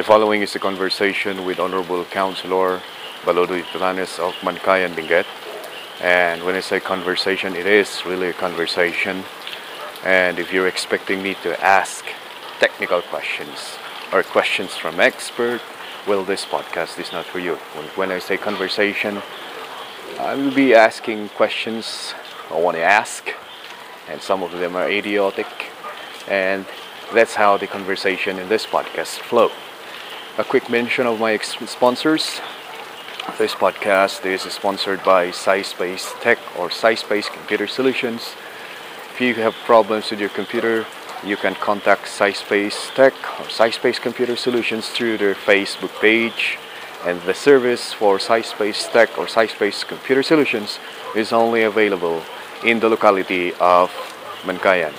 The following is a conversation with Honorable Councilor Balodoy Tutanes of Mankayan, Benguet. And when I say conversation, it is really a conversation. And if you're expecting me to ask technical questions or questions from expert, well, this podcast is not for you. When I say conversation, I will be asking questions I want to ask, and some of them are idiotic, and that's how the conversation in this podcast flow. A quick mention of my sponsors. This podcast is sponsored by SciSpace Tech or SciSpace Computer Solutions. If you have problems with your computer, you can contact SciSpace Tech or SciSpace Computer Solutions through their Facebook page. And the service for SciSpace Tech or SciSpace Computer Solutions is only available in the locality of Mankayan.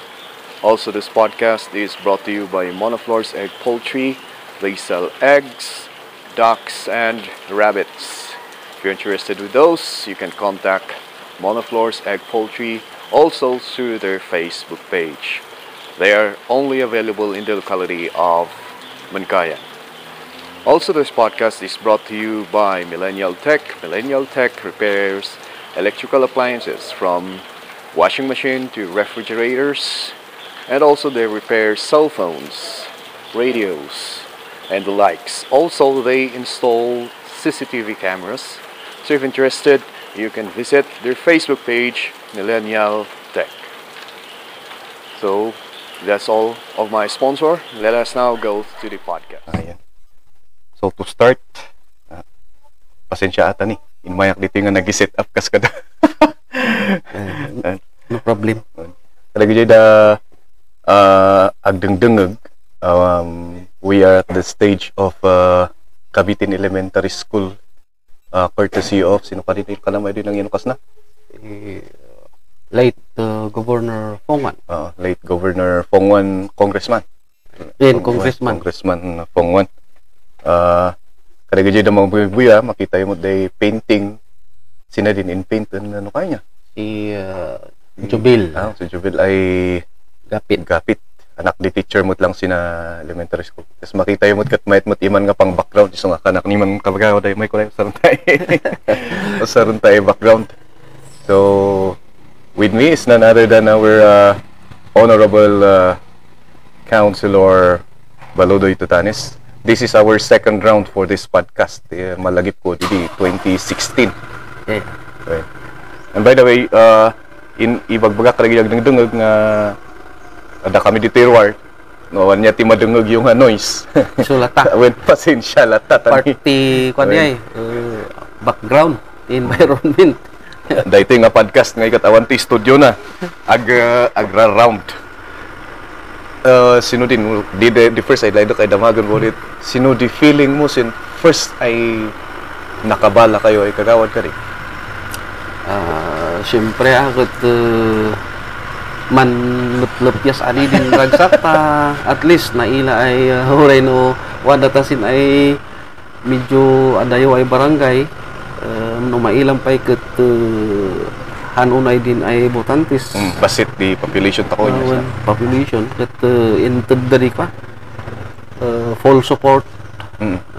Also, this podcast is brought to you by Monoflore's Egg Poultry. They sell eggs, ducks, and rabbits. If you're interested with those, you can contact Monoflore's Egg Poultry also through their Facebook page. They are only available in the locality of Mankayan. Also, this podcast is brought to you by Millennial Tech. Millennial Tech repairs electrical appliances from washing machine to refrigerators, and also they repair cell phones, radios, and the likes. Also, they install CCTV cameras. So if interested, you can visit their Facebook page, Millennial Tech. So that's all of my sponsor. Let us now go to the podcast. Ayan. So to start, pasensya ata ni. Inmayak dito nga nag-set up kas kada. No problem. Talaga jay da agdengdengeg. We are at the stage of Cabitin Elementary School, courtesy of sino pa dito kalamay din ang inukas na? Late Governor Fongwan. Late Governor Fongwan, Congressman. Congressman Fongwan. Kada gajay da mga buya, makita mo day painting. Sina din in paint ano kaya niya? Si Jubil. Si Jubil ay Gapit. Anak di teacher mo lang sina elementary school. Tapos makita mo kat mayat mo iman nga pang background. Iso nga kanak ni man kabagaw day may kulay saron tayo background. So with me is none other than our Honorable Councilor Balodoy Tutanes. This is our second round for this podcast. Malagip ko di 2016. Yeah. Okay. And by the way, in ibagbaga kalagiyag ng dungog nga ada kami di terwar. No, wanya ti madungog yung noise. Sulata. When pasensya lata tani. Party kunya background environment. Dahito nga podcast nga ikatawan ti studio na. Agra round. Sino din the first ay laidok ay damagan mo ulit. Sino di feeling mo sin first ay nakabala kayo ay kagawad ka rin? Siyempre ako man lutlupyas ani din ragsak ta at least naila ay huray no wanda tasin ay medyo adayo ay barangay no mailang pay ket hanunay din ay botantis basit di population ta ko niya population ket inted dari pa full support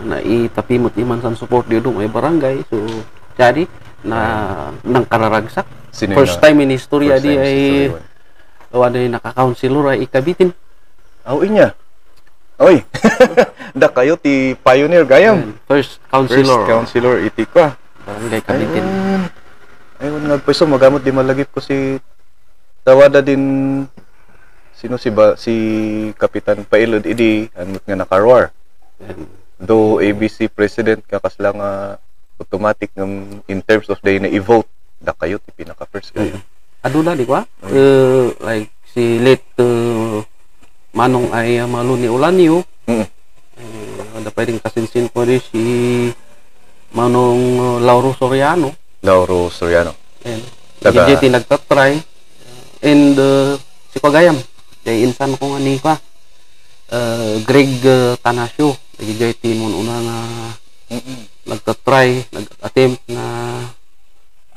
na itapimot iman san support di dong ay barangay. So jadi na nang kararagsak first time in history di ay wala naka-councilor ay ikabitin. Inya. Oy. Da kayo ti pioneer gayam. First councilor iti ka. Barangay Kabitin. Ayun nga pwesto magamot di malagip ko si tawada din sino si Kapitan Pailod idi anot nga nakarwar. Do ABC president kakas lang automatic in terms of day na i-vote da kayo ti pinaka first kayo. Aduna di ba? Like si late Manong ay Maluni Ulanio. Ada pwedeng kasinsin po rin si Manong Lauro Soriano. And Hindi nagtatry. And si Pagayam. Kaya insan ko nga ni pa. Greg Tanasio. Nagigay timon una nga nagtatry, nag-attempt na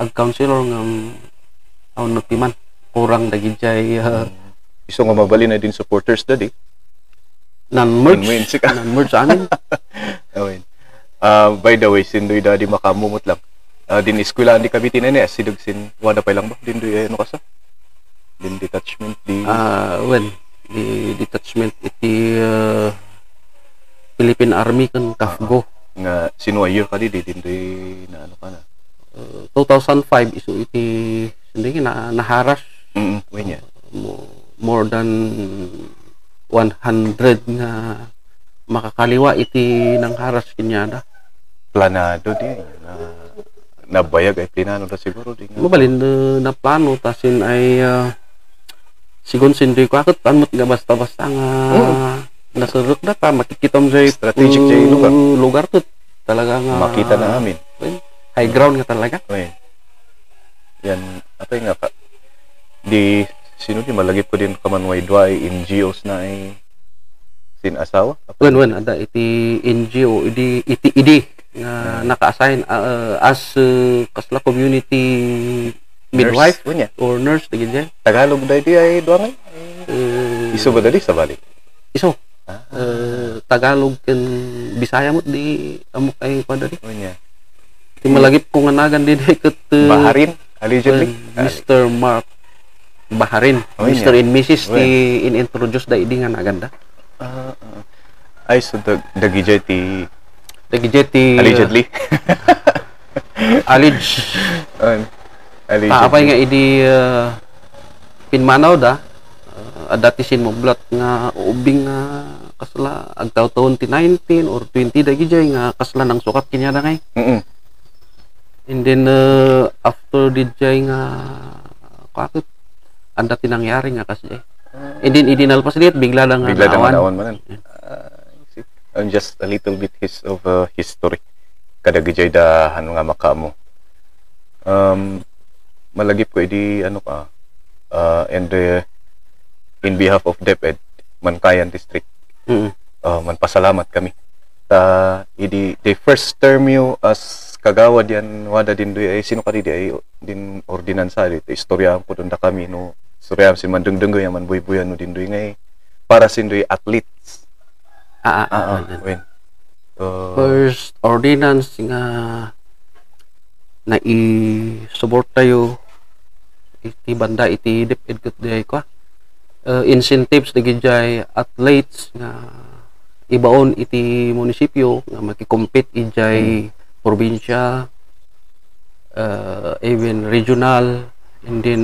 ag-councilor ng nagtiman. Kurang dagijay iso nga mabali na din supporters dadi. Nan-merge sa amin. By the way, sindoy da di makamumot lang. Din eskwela di Cavite na niya, sidog sin wada pa lang ba? Din doy ano kasa? Din detachment di When di detachment iti Philippine Army kan KAFGO. nga sino year ka di din doy na ano ka na. 2005 isu iti hindi na naharas Way niya. more than 100 nga makakaliwa iti nang haras kinyada. Planado di nabayag ay plinano da siguro di nga. Mabalin na plano tasin ay sigon sindoy ko akit panmot nga basta-basta nga nasurok na ta makikitom sa Strategic jay lugar to talaga nga Makita na amin. high ground nga talaga. Oy. Yan, apay nga ka. Di, sino di malagip ko din kamanway dway NGOs na ay sinasawa? Wen ada iti NGO iti nga naka-assign as kasla community midwife Nurse, unya. or nurse digid jay. Tagalog dahil di ay duwangay? Iso ba dali sa balik? Iso. Tagalog ken Bisaya mo di amo kay padari. Unya. Ti malagip ko nga nagan din ket Baharin, allegedly. Mr. Mark Baharin, Oh, Mr. yeah. and Mrs. ti in-introduce da idi nga naganda. Ay, so dagijay ti Dagiti allegedly. alleged Allegedly. apay nga idi pinmanaw da dati sin mo blat nga ubing nga kasla agtaw taon ti 19 or 20 dagijay nga kasla nang sukat kinyada ngay. And then after dijay nga kakit anda tinangyari nga kasi and then idinalpas diet bigla lang nga Bigla na naawan. naon manan. Just a little bit of history. Kada gijay da ano nga makamo. Malagip ko idi ano ka and in behalf of DepEd Mankayan District. Manpasalamat kami. Idi the first term you as kagawad yan wada din doy ay sino ka di ay din ordinansa di istorya po dun da kami no istorya si mandungdunggo yan man buy-buyan no din doy ngay para sindoy athletes. When First ordinance nga na i-support tayo iti banda iti DepEd ket day ko. Incentives digijay athletes nga ibaon iti munisipyo nga makikompete ijay probinsya even regional and then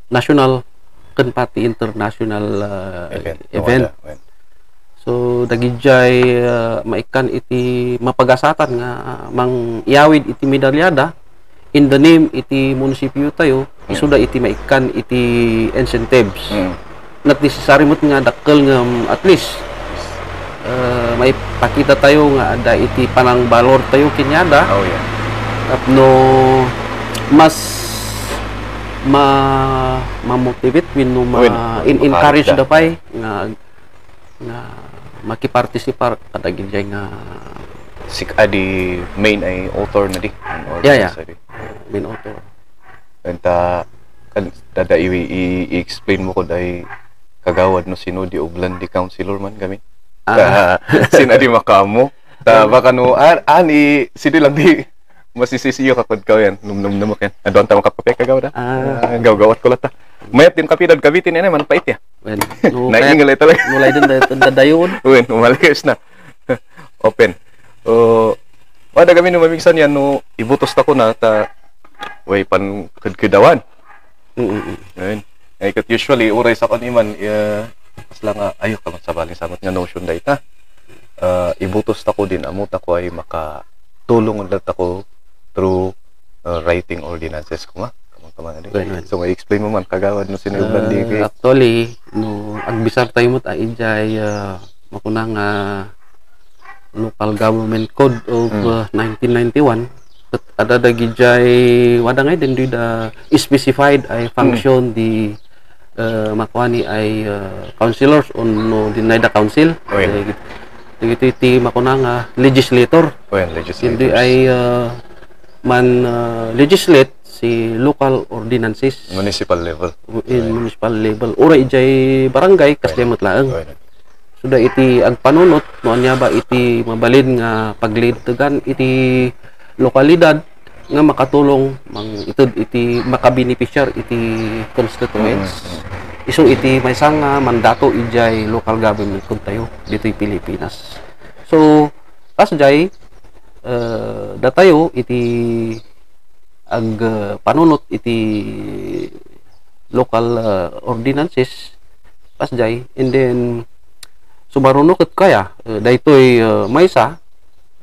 national ken pati international event. So dagijay maikan iti mapagasatan nga mang iawid iti medalyada in the name iti munisipyo tayo isuda iti maikan iti incentives. Not necessary mo nga dakkel nga at least may pakita tayo nga ada iti panang balor tayo kinyada. Tapno mas ma-motivate wino encourage da pay nga makipartisipar kada ginjay nga di main ay author na di. Yeah. Main author. Kanta dada i-explain mo ko dahil kagawad no sino di Oblandi councilor man kami. Sina di makamo. Baka no ani sino lang di masisisiyo kakod ka yan. Num-num yan. Adon ta makapape kagawad. Gawgawat ko lata. Mayat din kapidad Cavite na man pait ya. Naingal ito lang. Mulai din dadayon. Uwin, umalikis na. Open. Wada kami no mamigsan yan no ibutos ta ko na way pan kudkudawan. Ayun. Ay kat usually uray sa kaniman pasla nga ayo ka magsabaling samot nga notion da ita. Ibutos ta ko din amot ako ay makatulong ulit ako through writing ordinances ko nga. So i-explain mo man kagawad no sino Oblandi kay. Actually no agbisar tayo mo ta ijay makunang local government code of 1991 at ada dagijay wada ngay din da specified ay function di makuani ay councilors on no deny the council. Dito iti makunang legislator. Hindi ay man legislate si local ordinances municipal level in municipal level ora ijay barangay kaslimot laeng. sudah iti ang panunot no anya ba iti mabalin nga paglidtegan iti lokalidad nga makatulong mang itud iti makabeneficiar iti constituents isu iti maysa nga mandato ijay local government kun tayo dito'y Pilipinas. So kasjay datayo iti ag panunot iti local ordinances pasjay, and then sumaruno ket kaya daytoy maysa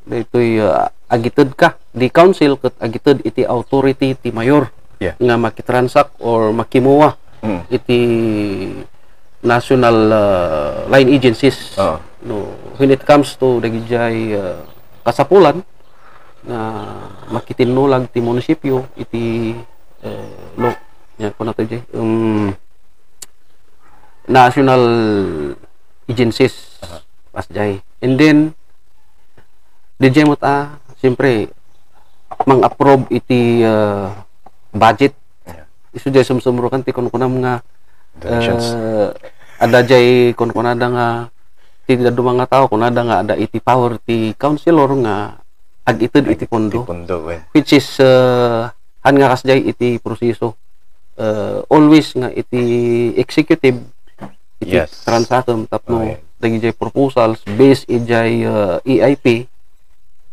daytoy agited ka di council ket agited iti authority ti mayor nga makitransact or makimuwa iti national line agencies no when it comes to dagijay kasapulan na makitinulag ti munisipyo iti lo nya kuno to jay national agencies pasjay, and then DJ mo siyempre mang-approve iti budget isu jay sumsumrukan ti kunkunam nga ada jay kunkunada nga ti dumanga tao kunada nga ada iti power ti councilor nga ag ited iti pondo which is han nga kasjay iti proseso always nga iti executive iti transaction tapno dagijay proposals based ijay EIP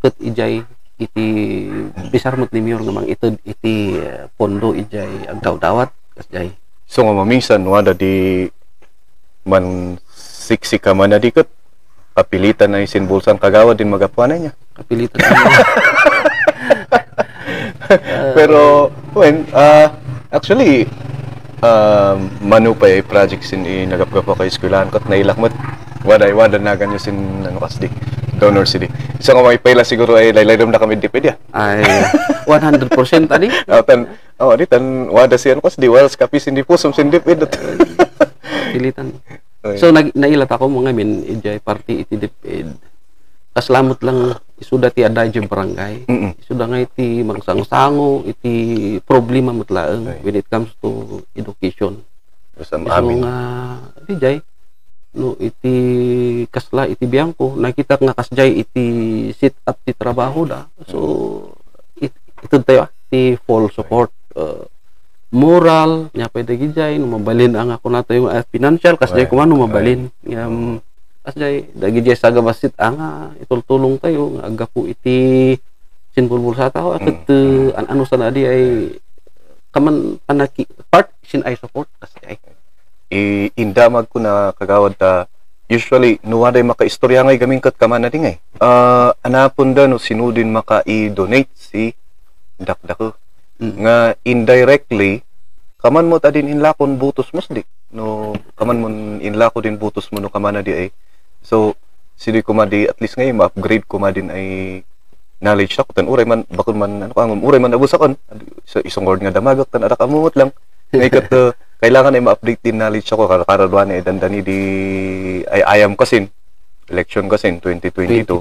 ket ijay iti bisarmot ni mayor nga mang ited iti pondo ijay agdaw-dawat kasjay. So nga maminsan wada di man siksika man na dikot kapilitan na isinbulsan kagawad din magapuanan niya. Kapilitan. Pero when actually manu pa ay project sin nagapgapa kay eskwelahan kat nailakmat wada na ganyo sin ano kasdi donor city. So nga may payla siguro ay laylaydom na kami dipid ya. Ay 100% ani. Tan wada si ano kasdi wals kapis hindi po sin dipid. Pilitan. So nailat ako mga min ijay party iti dipid. Kaslamot lang isuda ti aday jay barangay. Isuda nga iti mangsangsango iti problema matlaeng when it comes to education. So nga dijay no iti kasla iti biyangko nakita nga kasjay iti sit up ti trabaho da. So ito tayo ti full support moral nya pwede gijay no mabalin ang ako nato yung financial kasjay kumano mabalin kasjay dagijay sa gabasit ang itultulong tayo nga agapu iti sinbulbul sa tao aket ano sana di ay kaman panaki part sin ay support kasjay indamag ko na kagawad ta usually nuwaday makaistorya ngay gamin kat kaman na dingay anapon da no sinudin maka i-donate si dakdako nga indirectly kaman mo ta din inlakon butos musdi no kaman mo inlako din butos mo no kaman na di ay so sidi ko ma di at least ngay ma-upgrade ko ma din ay knowledge ako tan uray man bakon man ano kang uray man abusakon so isong word nga damagak tan ada kamumot lang ngay kat kailangan ay ma-update din knowledge ako karadwan ay dandani di ay ayam kasin election kasin 2022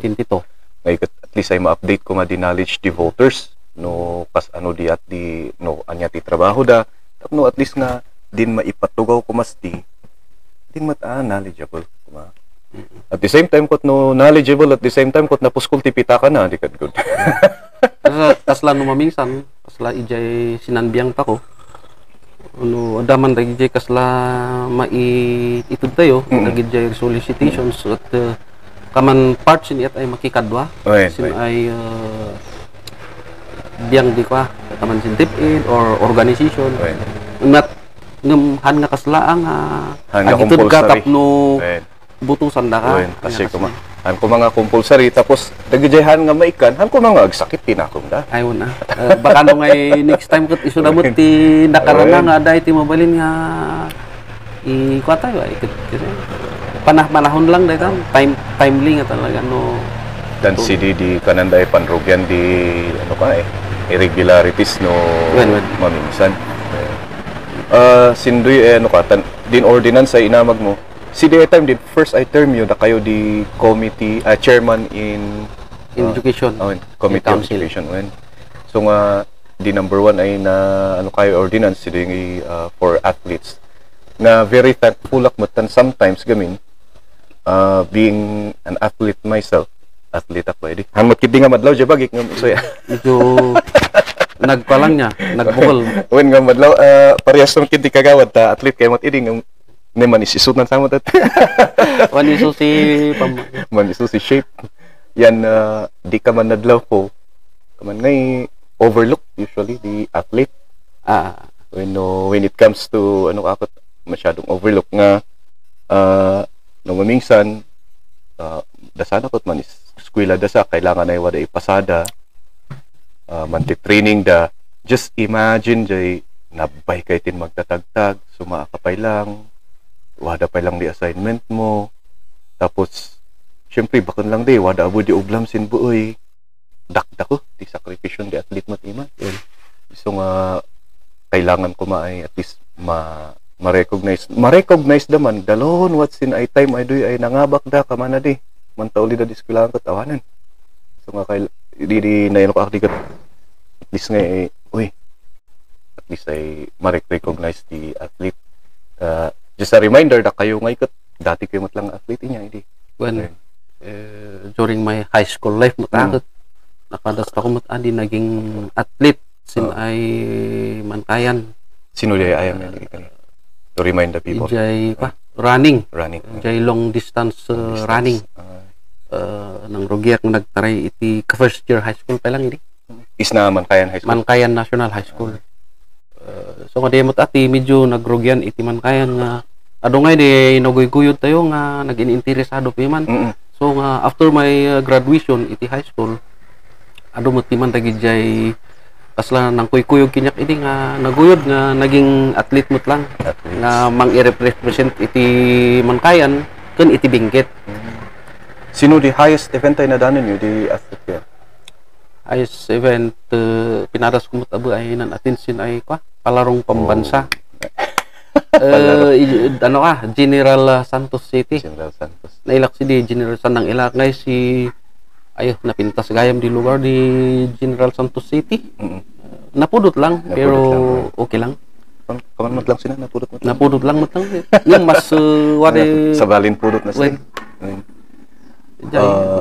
ngay kat at least ay ma-update ko ma di knowledge di voters no kas ano di at di no anya ti trabaho da tapno at least nga din maipatugaw ko mas di din knowledgeable kuma at the same time kot no knowledgeable at the same time kot napuskol ti pitaka na di kat good kasla no maminsan kasla ijay sinanbiang ta ko ano adaman dagijay kasla itud tayo dagijay solicitations at kaman parts niya ay makikadwa sin ay biyang di kwa kaman sin tip-in or organization not han nga kasla ang agitud ka tapno butusan da ka kasi han ko mga compulsory tapos dagijayhan nga maikan han ko mga agsakit tinakom da ayun baka no ngay next time ket isu damot ti nakarana nga aday ti mabalin nga ikuha tayo ay panahon lang day timely nga talaga no dan CD di kananday panrugyan di ano ka irregularities no maminsan sindoy ano ka din ordinance ay inamag mo CD time din first I term yun na kayo di committee chairman in education committee on education so nga di number 1 ay na ano kayo ordinance CD for athletes na very thankful akmatan sometimes gamin being an athlete myself, athlete ako edi. Hamot kid nga madlaw jay bagik ngam so ya. Medyo nagpalang niya, nagbukol. When nga madlaw parehas tong kid kagawad ta athlete kay mot edi ngam ne man isisunan sa mot at. Wani so si man isu si shape. Yan di ka man nadlaw po. Kaman ngay overlook usually the athlete when it comes to ano ako masyadong overlook nga no maminsan dasana kot man is eskwela dasa kailangan ay wada ipasada manti training da just imagine jay nabay kay tin magtatagtag suma ka pay lang wada pay lang di assignment mo tapos syempre bakon lang di wada abo di ublam sin buoy dakdak ko di sakripisyon di athlete mo timan so nga kailangan ko maay at least ma-recognize daman dalon what's in ay time ay doy ay nangabak da kamana di mantauli da diskulaan ko tawanan so nga kay di na ko akdi at least nga uy at least ay ma-recognize the athlete just a reminder da kayo nga ikot dati kayo matlang athlete niya hindi when during my high school life matakot nakadas pa ko andi naging athlete sin ay Mankayan. Sino di ayam yan? To remind the people. Jay running. Jay long distance running. Nang rugiak nagtaray iti first year high school pa lang ini. Is na Mankayan High School. Mankayan National High School. So nga demot ati medyo nagrugyan iti Mankayan nga ado nga di nagoy-guyod tayo nga naging interesado pa man. So nga after my graduation iti high school ado mo ti man tagi jay kasla nang kuy-kuyog kinyak ini nga naguyod nga naging athlete mot lang nga mang i-represent iti Mankayan ken iti Benguet. Sino di highest event ay nadanan nyo di athlete yan? Highest event pinaras kumot abo ay nan atinsin ay palarong pambansa. Ano General Santos City. General Santos. Nailak si di General Sanang ilak ngay si napintas gayam di lugar di General Santos City. Napudot lang pero okay lang. Kaman mat lang sila napudot lang mat lang. Yung mas wade sa balin pudot na sila.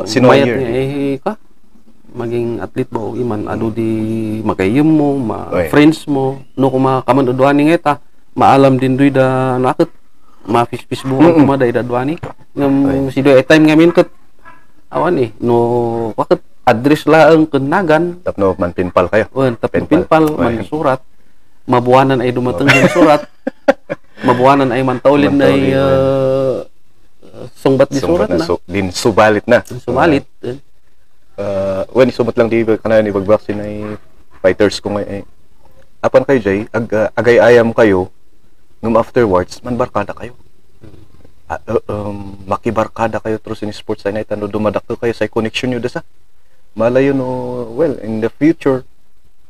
Sino year? Maging athlete mo iman ado di magayem mo, friends mo, no kuma kaman udwani ngeta, maalam din doy da nakit ma-fish mo kuma da idadwani. Ngam si doy time ngamin ket awan no wakit address laeng kenagan tapno man pinpal kayo tapno pinpal man surat mabuanan ay dumateng yung surat mabuanan ay mantaulin ay sungbat di surat na din subalit na subalit when isumat lang di kanayon ibagbaksin ay fighters ko ngay apan kayo jay agay ayam kayo ngum afterwards man barkada kayo makibarkada kayo through sin sports ay naitano dumadakto kayo sa connection nyo dasa malayo no well in the future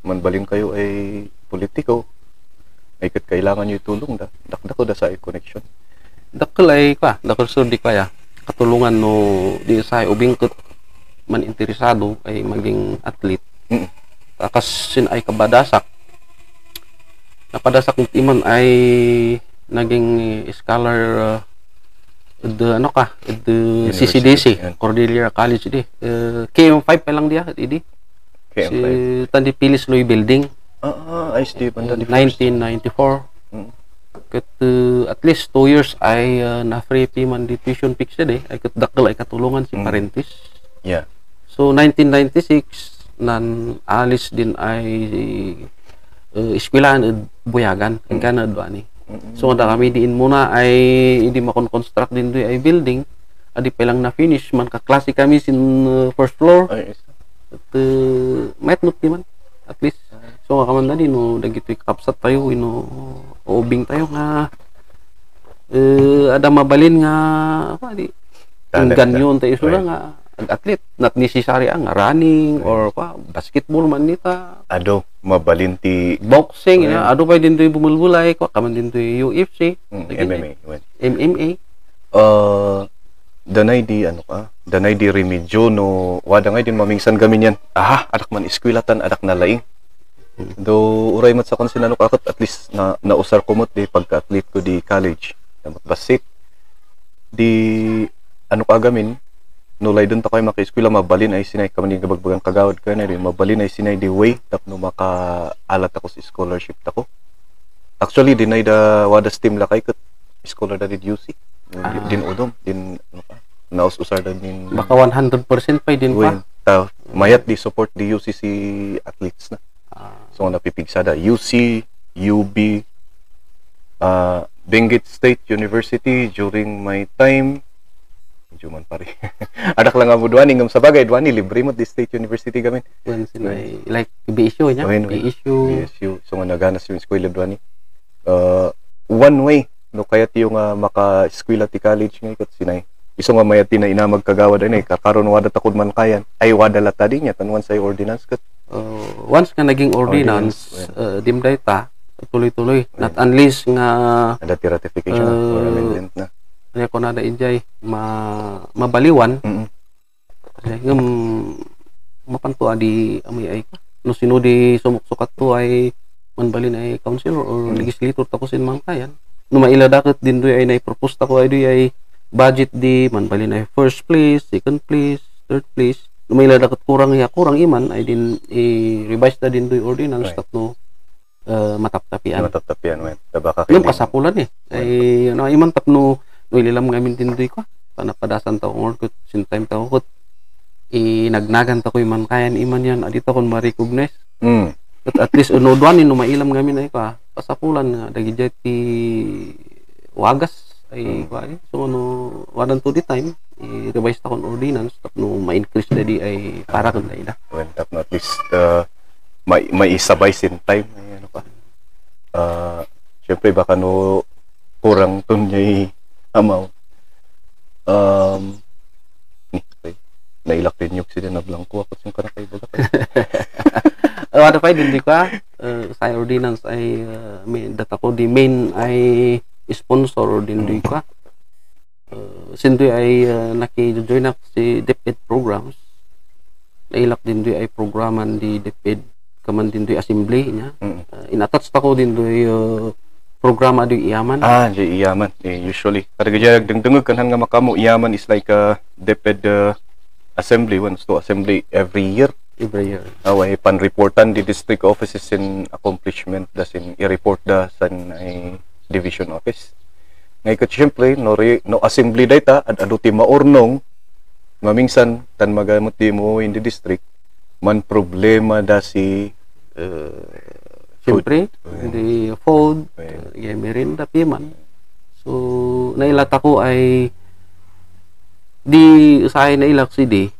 man balin kayo ay politiko ay kat kailangan nyo itulong da dakdako da sa connection dakkel ay dakkel sur di kaya katulungan no di sa ubing ket man interesado ay maging athlete takas sin ay kabadasak napadasak iman ay naging scholar the CCDC Cordillera College di KM5 pa lang dia di KM5 si Tandi Pilis Loy Building ISD banda di 1994 ket at least 2 years ay na free fee man di tuition fix ay ket dakkel ay katulungan si parentis so 1996 nan alis din ay eskwelahan buyagan kana adwani. So da kami diin muna ay hindi makon-construct din doy ay building adi pa lang na finish man ka klase kami sin first floor at might not man at least so kaman na din no dagitoy kapsat tayo ubing tayo nga ada mabalin nga di ganyon tayo sila nga athlete not necessary ang running or basketball man nita ado mabalinti boxing ado pa din doy bumulbulay kaman din doy UFC MMA danay di danay di remedyo no wada ngay din mamingsan gamin yan adak man eskwelatan adak na laing do uray mat sa konsinano kakot at least na nausar kumot di pagka-athlete ko di college namot basik di ano kagamin, nulay dun ta kayo maka-eskwela, mabalin ay sinay kamaning kabagbagang kagawad ka na rin, mabalin ay sinay the way tapno maka-alat ako sa scholarship tako. Actually, dinay da wada steam lakay kat scholar da did UC. Din udom, din ano ka, naus-usar da din. Baka 100% pa din pa. Mayat di support di UC si athletes na. So, napipigsada. UC, UB, Benguet State University during my time, medyo man pare. Adak lang mo duwani ngam sa bagay duwani libre mo di State University gamin. When sila like BSU nya, BSU. So nga naganas yung eskwela duwani. One way no kayat yung maka-eskwela ti college nga ikot sinay. Iso nga mayati na inamag kagawad ay kakaron wada takod man kayan. Ay wada lata din nya tanwan sa ordinance kat. Once nga naging ordinance, dimday ta tuloy-tuloy. Not unless nga ada ti ratification or amendment na. Kaya ko na injay mabaliwan. Kasi ngam mapantua di amay ay no sino di sumuksukat to ay manbalin ay councilor or legislator tapusin man kayan. No mailadaket din doy ay naipropose ta ko ay budget di manbalin ay first place, second place, third place. No mailadaket kurang iman ay din i-revise ta din doy ordinance tapno mataptapian. Wen. Baka yung kasapulan ay ano iman tapno no ililam ngamin din doy ko panapadasan ta or kut sin time ta ko nagnagan ta ko man kayan iman yan adito kon ma-recognize. But at least no duan no mailam ngamin ay ka pasapulan nga dagi ti wagas ay kuan so no wadan to the time i-revise ta kon ordinance tapno ma-increase na di ay para kun da. When tapno at least may isabay sin time ay ano pa. Syempre baka no kurang tun niya amount. Nailak din yung sila na blanco ako yung kanakay baga. Wala pa din di ka sa ordinance ay may data ko di main ay sponsor din di ka. Sindoy ay naki-join up si DepEd programs. Nailak din di ay programan di DepEd kaman din di assembly niya. In-attach ta ko din di programa di iyaman. Di iyaman. Usually. Karagajayag dengdengag kanhan nga makamo. Iyaman is like DepEd assembly. Once to assembly every year. Away pan-reportan di district offices in accomplishment dasin i-report da san ay division office. Ngay kat syempre no assembly data at adu ti maurnong mamingsan tan magamot di mo in the district man problema da si siyempre di food merinda piman. So nailata ko ay di usahay na ilak si di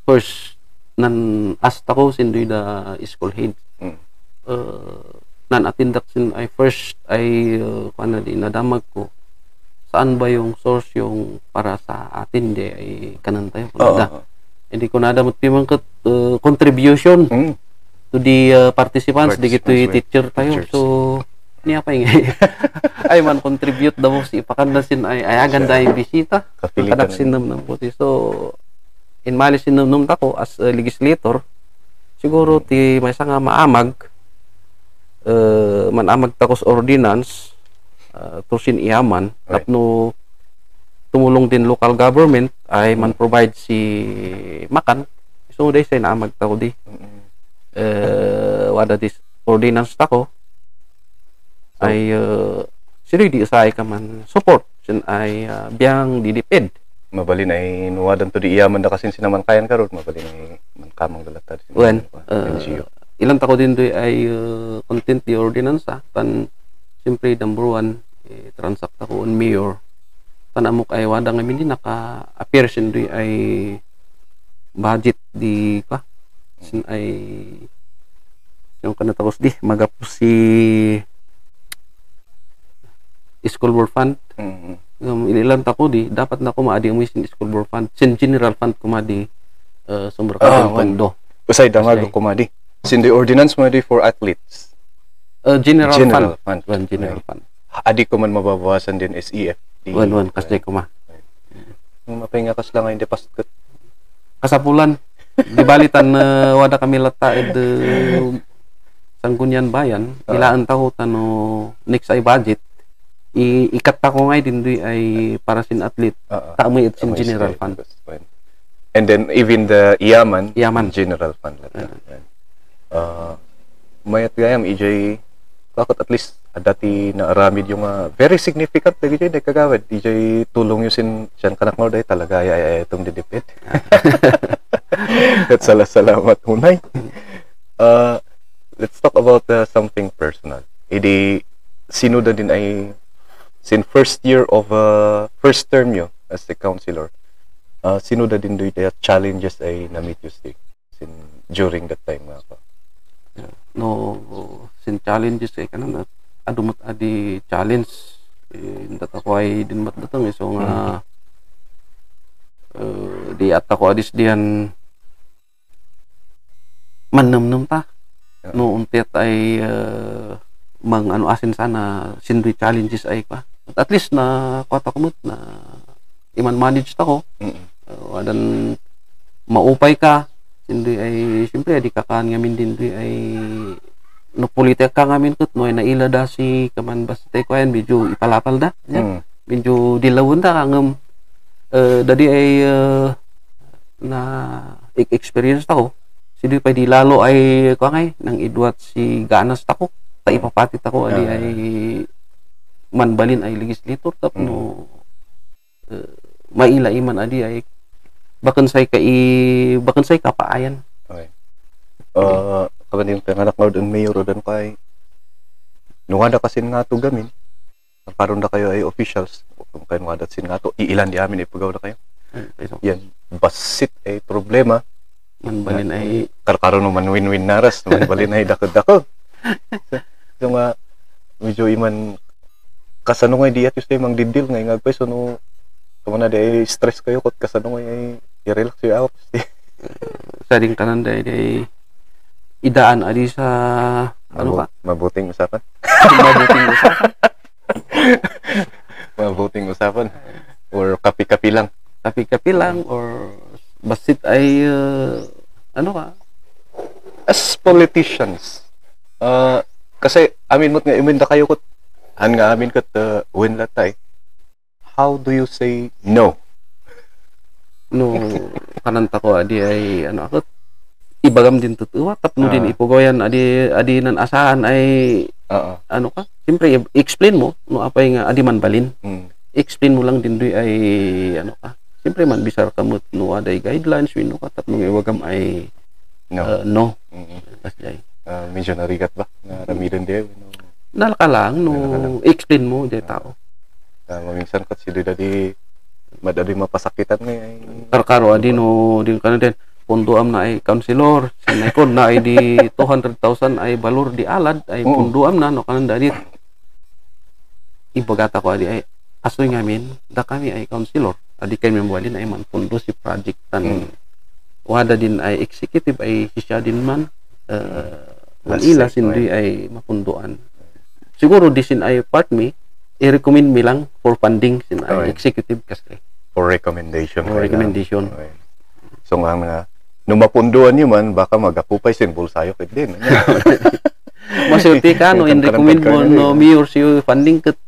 first nan asta ko sindoy da school head nan atindak sin ay first ay kana di nadamag ko saan ba yung source yung para sa atin di ay kanan tayo hindi ko nadamot piman kat contribution to the participants di gitu teacher tayo so niya pa ingay ay man contribute daw si ipakandasin ay ayagan dahil bisita kadaksin nam puti so in mali sinumnum tako as a legislator siguro ti may nga maamag manamag takos ordinance tusin iyaman tapno tumulong din local government ay man provide si makan so day say naamag tako di wada this ordinance tako ay sino di usay ka man support sin ay biyang didipid mabalin ay nuwadan to di iyaman da kasin sinaman kayan karon mabalin ay man kamang dalatad ilang tako din doy ay content di ordinance tan simpre number one transact ako on mayor tan amok ay wada nga mini naka appear sin doy ay budget di ka sin ay yung kanatapos di magapos si school board fund ililan tako di dapat na ko maadi mo sin school board fund sin general fund kumadi sumber ka pondo usay damag kumadi sin the ordinance mo di for athletes general fund general fund adi ko man mababawasan din SEF wan kasay ko ma mapinga kas lang ay deposit kasapulan di balitan wada kami lata Sanggunyan bayan ilaan taho tano next ay budget ikat ako ngay din doy ay para sin athlete. Ta mo it sin general fund. And then even the Yaman general fund lahat. Mayat gayam EJ bakit at least dati na aramid yung very significant na EJ kagawad EJ tulong yung siyan kanak mo day talaga ay itong didipit. At salamat hunay. Let's talk about something personal. Idi sino da din ay sin first year of first term yo as a counselor. Sino da din doy challenges ay na-meet you sin during that time nga pa? No, sin challenges ay kanan adumot adi challenge indat ako ay din matdatang so nga di at ako adis diyan manamnam ta no untet ay mang ano asin sana sindri challenges ay pa at least na kota kumot na iman manage ta ko wadan maupay ka hindi ay siyempre di kakaan ngamin din di ay no politika ka ngamin ket no ay naila da si kaman basta ko yan medyo ipalapal da medyo dilawon da kangem dadi ay na experience ta ko sindi pa di lalo ay ko ngay nang idwat si ganas ta ko ta ipapatit ako adi ay manbalin ay legislator tap no maila iman adi ay bakan say kapaayan. Okay. Kaban yung panganak nga doon mayor doon kay nungada kasi nga to gamin. Karon na kayo ay officials. Kung kayo nga sin nga to iilan di amin ipagaw na kayo. Yan basit ay problema. Manbalin ay karon man win-win naras, manbalin ay dakod-dakod. So nga medyo iman kasano nga diat yung mang didil nga ngagpay so no kung na day stress kayo kot kasano ay i-relax you out. Sa ding tanan day idaan adi sa ano ka? Mabuting usapan. Mabuting usapan. Or kapi-kapi lang. Kapi-kapi lang or basit ay ano ka? As politicians, kasi amin mo't nga iminda kayo kot nga amin kot win latay. How do you say no? No, kananta ko adi ay ano ako ibagam din tutuwa tapno din ipugoyan adi nan asahan ay ano ka siyempre explain mo no apay nga adi man balin explain mo lang din doy ay ano ka siyempre man bisar kamot no aday guidelines wino ka tapno iwagam ay no kasjay medyo narigat ba na ramidan di nalaka lang no explain mo di tao maminsan kat si dadi madali mapasakitan ngay karkaro adi no din kanan din pundo am na ay counselor sinay kon na ay di 200,000 ay balor di alad ay pundo am na no kanan dadi ibagata ko adi ay asoy ngamin da kami ay counselor adi kay memwalin ay man pundo si project tan wada din ay executive ay siya din man manila sindi ay mapunduan siguro disin ay part me i-recommend mi lang for funding sin executive kasi for recommendation Okay. So nga nung mapunduan niyo man baka magapupay sin bulsayo ket din masulti ka no in recommend mo no mayor si funding ket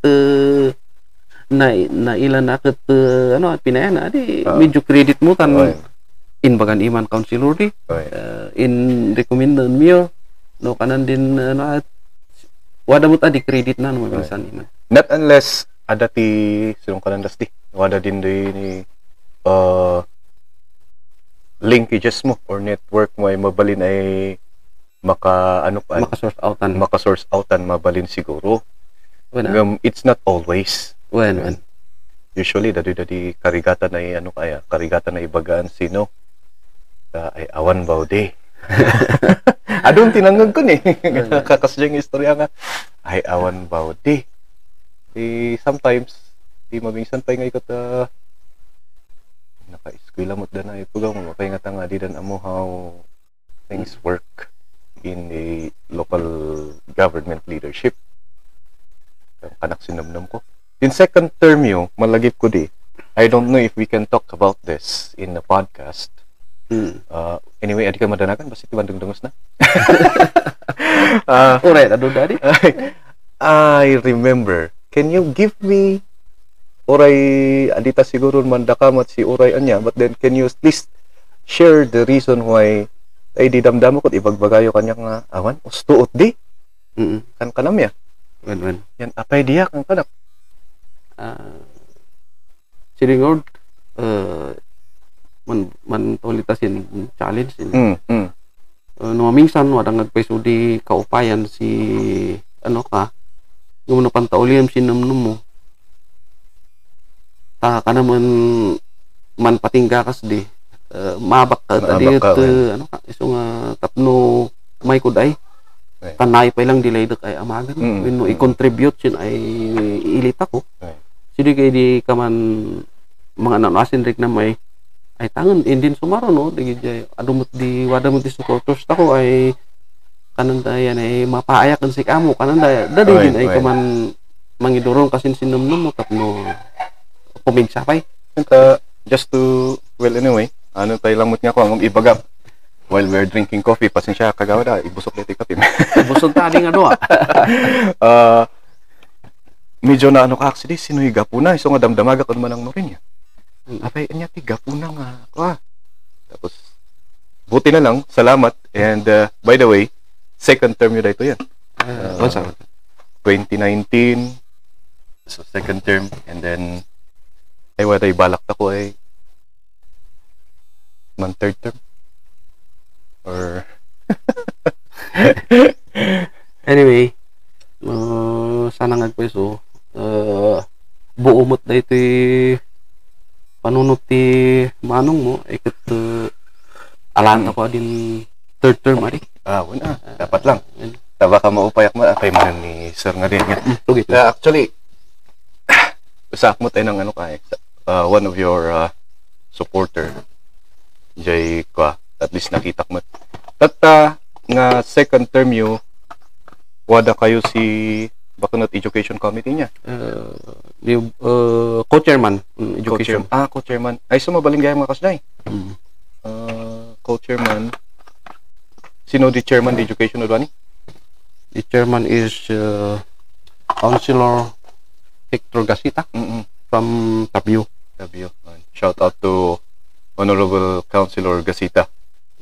na ilan na ket ano pinayan adi medyo credit mo tan in bagan iman councilor di in recommend no mayor no kanan din ano wada mo ta di credit na no minsan iman not unless ada ti sunong kanandas di wada din ni linkages mo or network mo ay mabalin ay maka-source outan mabalin siguro it's not always when usually dadi karigatan ay karigatan na ibagaan sino ay awan baude adong tinanggag ko ni kakasyang istorya nga ay awan baude sometimes di mabingsan pa ngay kata naka-eskwela mo't da na ipugaw mo mapay nga di dan amo how things work in the local government leadership kanak sinamnam ko in second term yo malagip ko di I don't know if we can talk about this in the podcast anyway adi ka madanakan basta tibandung dungos na alright ado dari I remember can you give me oray adita siguro mandakamat si oray anya, but then can you at least share the reason why ay di damdamo ko ibagbagayo kanya nga awan ustuot di kan kanam ya Wen. yan apay diya kan kanak Siningod man tolitasin challenge no minsan wadang nagpaisudi kaupayan si ano ka yung napantauliyam sinamnum mo ta kana man patinggakas di mabak ka tadi ano ka iso nga tapno may kuday tanay pa lang delay dak ay amagan no i-contribute sin ay ilita ko sidi kay di kaman mga nanasin rik na may ay tangan indin sumaro no di jay adumot di wadamot di supporters tako ay kananda yan ay mapaayakan si kamo kananda dadi din ay kaman mangidurong kasin sinumnum mo tapno pumigsapay just to well anyway ano tayo lang mut nga ko ang ibagap while we're drinking coffee pasensya kagawa da ibusok leti kape busog ta ding ano medyo na ano ka actually sinoy gapuna iso nga damdamaga kun manang no rin ya apay anya ti gapuna nga tapos buti na lang salamat and by the way second term yun dito yan 2019 so second term and then ay waday balak ako ay man third term or anyway sana ngagpeso buumot da ito panunot ti manong mo ikat alanta ko din third term ari wala dapat lang taba ka maupayak mo apay man ni sir nga din nga actually usak mo tayo ng ano kay one of your supporter jay ko at least nakita ko tata nga second term you wada kayo si Bacolod Education Committee niya co-chairman education co-chairman ay sumabaling gaya mga kasday co-chairman sino di chairman di education udwani the chairman is Councilor Hector Gasita from Tabio. Shout out to Honorable Councilor Gasita.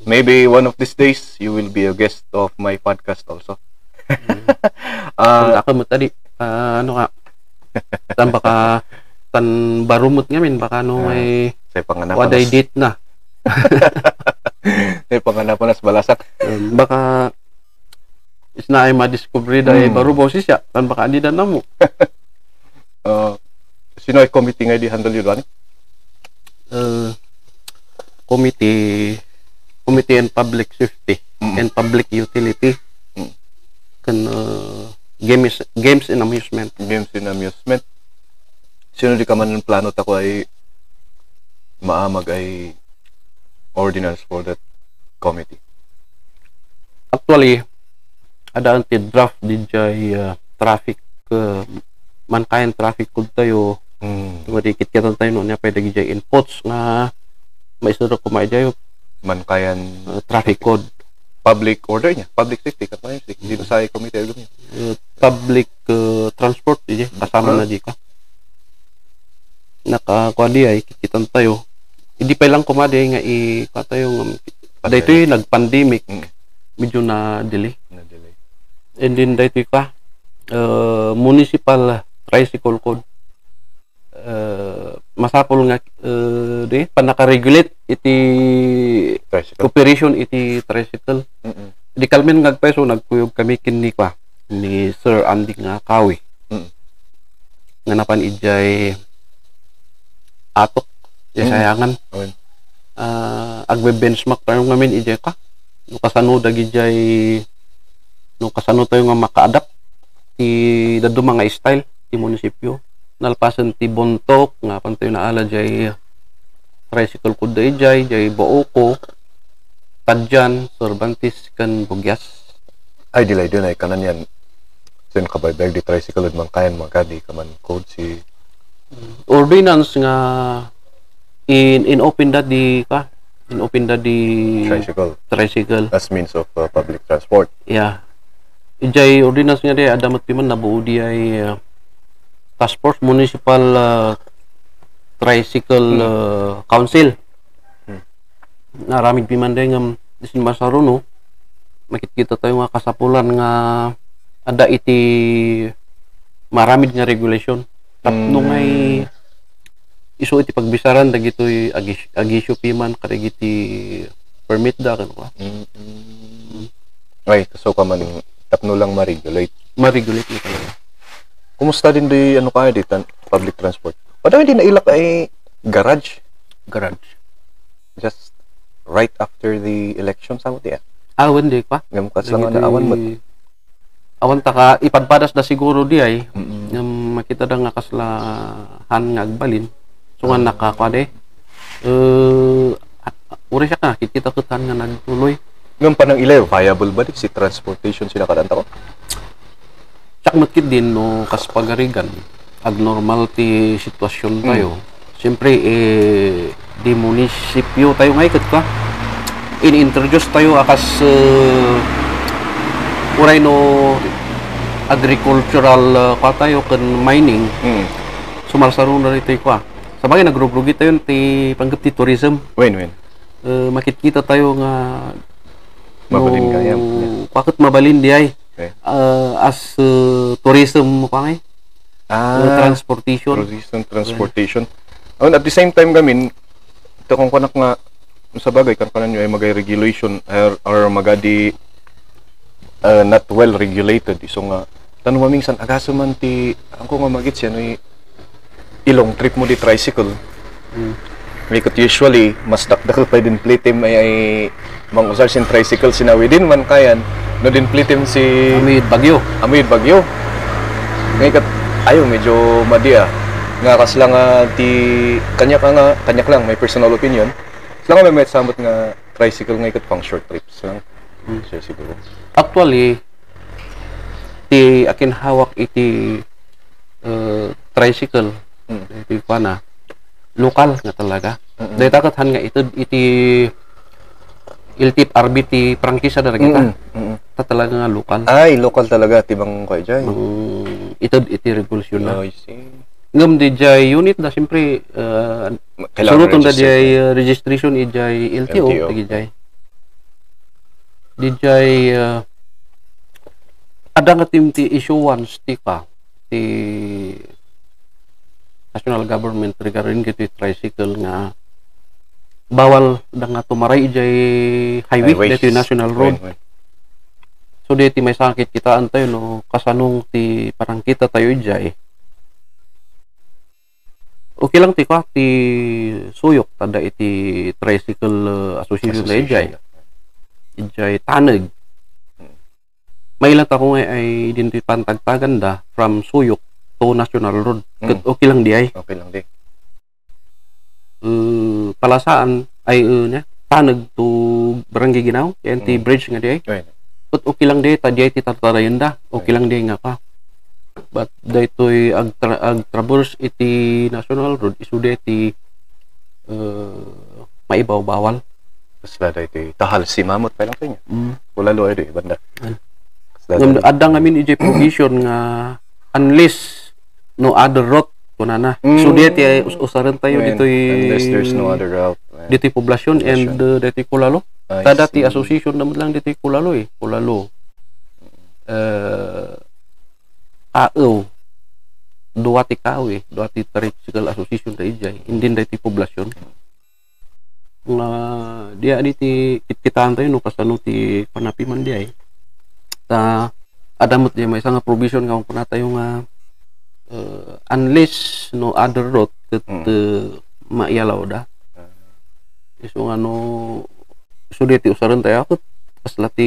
Maybe one of these days you will be a guest of my podcast also. Ako mo tadi ano ka tan baka tan barumot ngamin baka no may waday date na. May panganapan nas balasak. Baka isna ay ma-discover day barubo siya tan baka andi na mo. Sino ay committee nga di handle yun ani? Committee and Public Safety and Public Utility kan games and amusement. Sino di ka man ng plano tako ay maamag ay ordinance for that committee? Actually ada anti draft DJ traffic mankayan traffic code tayo madikit kita tayo no niya pwede DJ inputs nga may suro ko may jayo mankayan traffic code public order niya public safety katmayan dito sa committee niya public transport DJ kasama na di ka nakakuadi ay kikitan tayo hindi pa lang kumadi nga ikatayo dito yung nag-pandemic medyo na delay and then dito ka municipal tricycle code masapol nga di panaka-regulate iti tricycle. Cooperation iti tricycle di kalmen ngagpeso nagkuyog kami kinni kwa ni Sir Andy nga kawi nga napan ijay atok sayangan agbe benchmark tayo ngamin ijay ka no kasano dagijay no kasano tayo nga maka-adapt ti dadu mga style ti munisipyo nalpasan ti Bontok nga pantayo na ala jay tricycle ko jay Booko Tadjan Cervantes kan Bugyas ay dilay dun ay kanan yan sen kabaybayag di tricycle man kayan magadi kaman code si ordinance nga in open that di ka in open that di tricycle as means of public transport ijay ordinance nga di adamat piman nabuo di ay Task Force Municipal Tricycle Council. Naramid pimanday nga disin masaruno makikita tayo nga kasapulan nga ada iti maramid nga regulation. Tapno ngay iso iti pagbisaran dagitoy agisyo piman kadagiti permit da kano ka. Ay, so ka man tapno lang ma-regulate. Ma-regulate mo talaga. Kumusta din di ano kaya di public transport? Padang hindi nailak ay garage. Just right after the election sa mo diya. Awan di pa. Ngam kas lang na awan mo. Awan ta ka ipadpadas da siguro di ay. Makita da nga kaslahan nga agbalin. So nga nakakade. Uri siya ka kita kutan nga nagtuloy. Ngam pa nang ilayo viable ba di si transportation sila kadanta ko? Tsakmat kit din no kas pagarigan abnormal ti sitwasyon tayo. Siyempre di munisipyo tayo ngay kat ka. In-introduce tayo akas uray no agricultural pa tayo kan mining. Sumarsaro na rito ka. Sabagay nagrubrugi tayo ti panggap ti tourism. When makikita tayo nga mabalin kaya. Bakit mabalin di ay? Okay. As tourism mo pa ngay. Transportation. Transportation. And at the same time gamin, ito kung kanak nga sa bagay kanan nyo ay magay regulation or magadi not well regulated. So nga tanong mamingsan agaso man ti ako nga magit siya no ilong trip mo di tricycle. Because usually mas dakdakal pa din plitim ay mangusar sin tricycle sinawi din man kayan no din plitim si Amid Bagyo. Ngayon ayo medyo madia nga kas lang ti kanyak lang may personal opinion. Sila nga may samot nga tricycle nga pang short trips lang. Siya siguro. Actually ti akin hawak iti tricycle iti pana lokal nga talaga. Dahil takathan nga iti iltip RBT prangkisa na kita. Ta talaga nga lokal. Ay, lokal talaga tibang ko dyan. Iti revolusyon na. I see. Ngam di jay unit da siyempre suruton da jay registration i jay LTO tagi jay. Di jay ada nga tim ti issuance ti ka ti national government regarding kiti tricycle nga bawal da nga tumaray jay highway dito national road. So dito may sakit kita antay no kasanong ti parang kita tayo jay. Okay lang ti ka ti suyok tada iti tricycle association na ijay taneg. May ilat ako ay dinti pantagtagan da from suyok to national road. Okay lang di ay. Okay lang di. Palasaan ay taneg to Barangay Ginaw, ti bridge nga di ay. But okay lang di ta di ay ti tatarayon da. Okay lang di nga ka. But daytoy ag traverse iti national road isude iti maibaw bawal. Kasla daytoy tahal si mamot pa lang sa niya. Wala lo ay banda. Ada ngamin ijay provision nga unless no other route kunana. So diti usaran tayo ditoy unless there's no other route. Ditoy poblasyon and ditoy Kulalo. Ta dati association naman lang ditoy Kulalo Kulalo. Dua ti tricycle association da ijay hindi da ti poblasyon nga dia diti kitkitaan tayo no kasano ti panapiman di ay ta adamot di may isang provision nga kung tayo nga unless no other route ket maiyalaw da iso nga no so diti usaran tayo akot kasla ti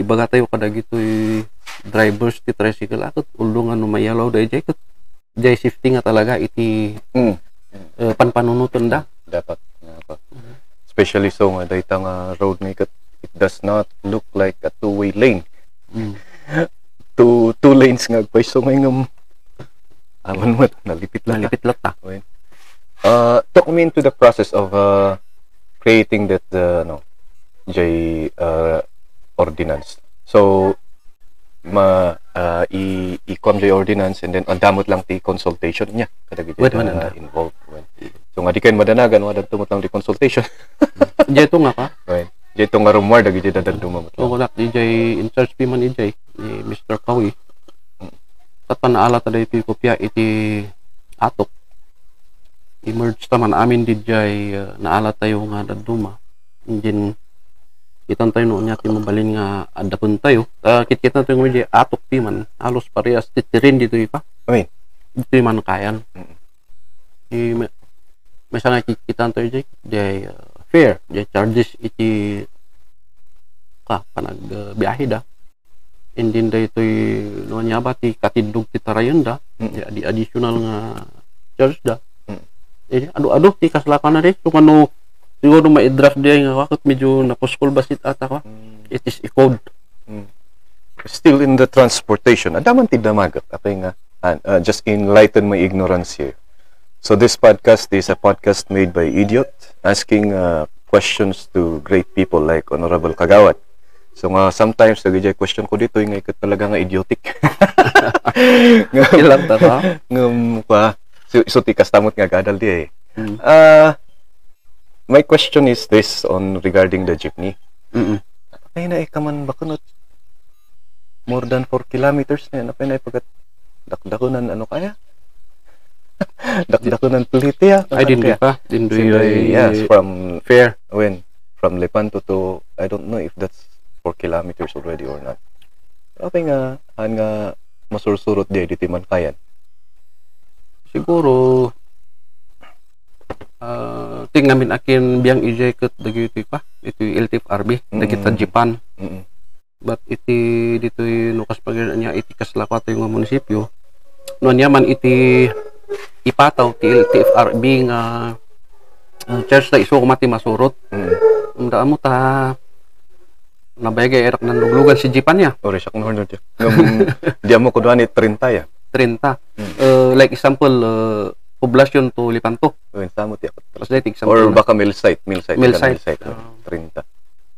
ibaga tayo kadagitoy drivers ti tricycle akot uldong ano mayalaw da jay ket jay safety nga talaga iti panpanunutan da dapat especially so nga dayta nga road nga it does not look like a two-way lane. Two lanes nga pwesto nga ngam aman mo nalipit lang ta. Talk me into the process of creating that ordinance. So i-com the ordinance and then andamot lang ti consultation niya kada gid Wait, man, involved. So nga di kayo madanagan wala tumot lang di consultation. Ijay ito nga ka. Right. Dito nga rumor dagi di dadan dumamot So, lang. wala. Ijay, in charge pi man ijay. Ni Mr. Kawi. Sa panaala taday iti kopya iti atok. I-merge taman amin dijay naala tayo nga daduma. Injin kitan tayo noon niya mabalin nga adapon tayo. Kit-kit na tayo nga atok pi man. Halos parehas titirin dito ipa. Amin. Dito man kayan. May nga kikitan tayo jay fair. Jay charges iti panag biyahe da. And then daytoy no nya ba ti katindog ti tarayon da. Di additional nga charge da. Ado ti kaslakan na rin. So kano siguro ma-draft diya nga wakot medyo napuskol basit ata ka. It is a code. Still in the transportation. Adaman ti damagat apay nga just enlighten my ignorance here. So this podcast is a podcast made by idiot asking questions to great people like Honorable Kagawad. So nga sometimes nagijay question ko dito nga ikat talaga nga idiotic. Ilang ta ka? Ngam pa so ti kastamot nga gadal di my question is this on regarding the jeepney. Ay na ikaman bakunot more than 4 kilometers na napay na pagat dakdakunan ano kaya? Dakdakunan plite ya. Ay din pa. Din Yes, from fair. From Lepanto to I don't know if that's 4 kilometers already or not. Apay nga masursurot di man kayan. Siguro tingnamin akin biyang ijay ket dagiti pa ito LTFRB dagiti sa Japan. But iti dito nukas pagyan niya iti kaslakwat yung munisipyo no niya man iti ipataw ti LTFRB nga charge na iso kumati masurot. Daan mo ta nabagay erak nan luglugan si Japan niya. Ore siya kung hornod ya. Di mo ko doan 30 ya. 30. Like example, poblasyon to Lepanto. Samot ya. Tapos like example. Or baka mill site. 30. 30.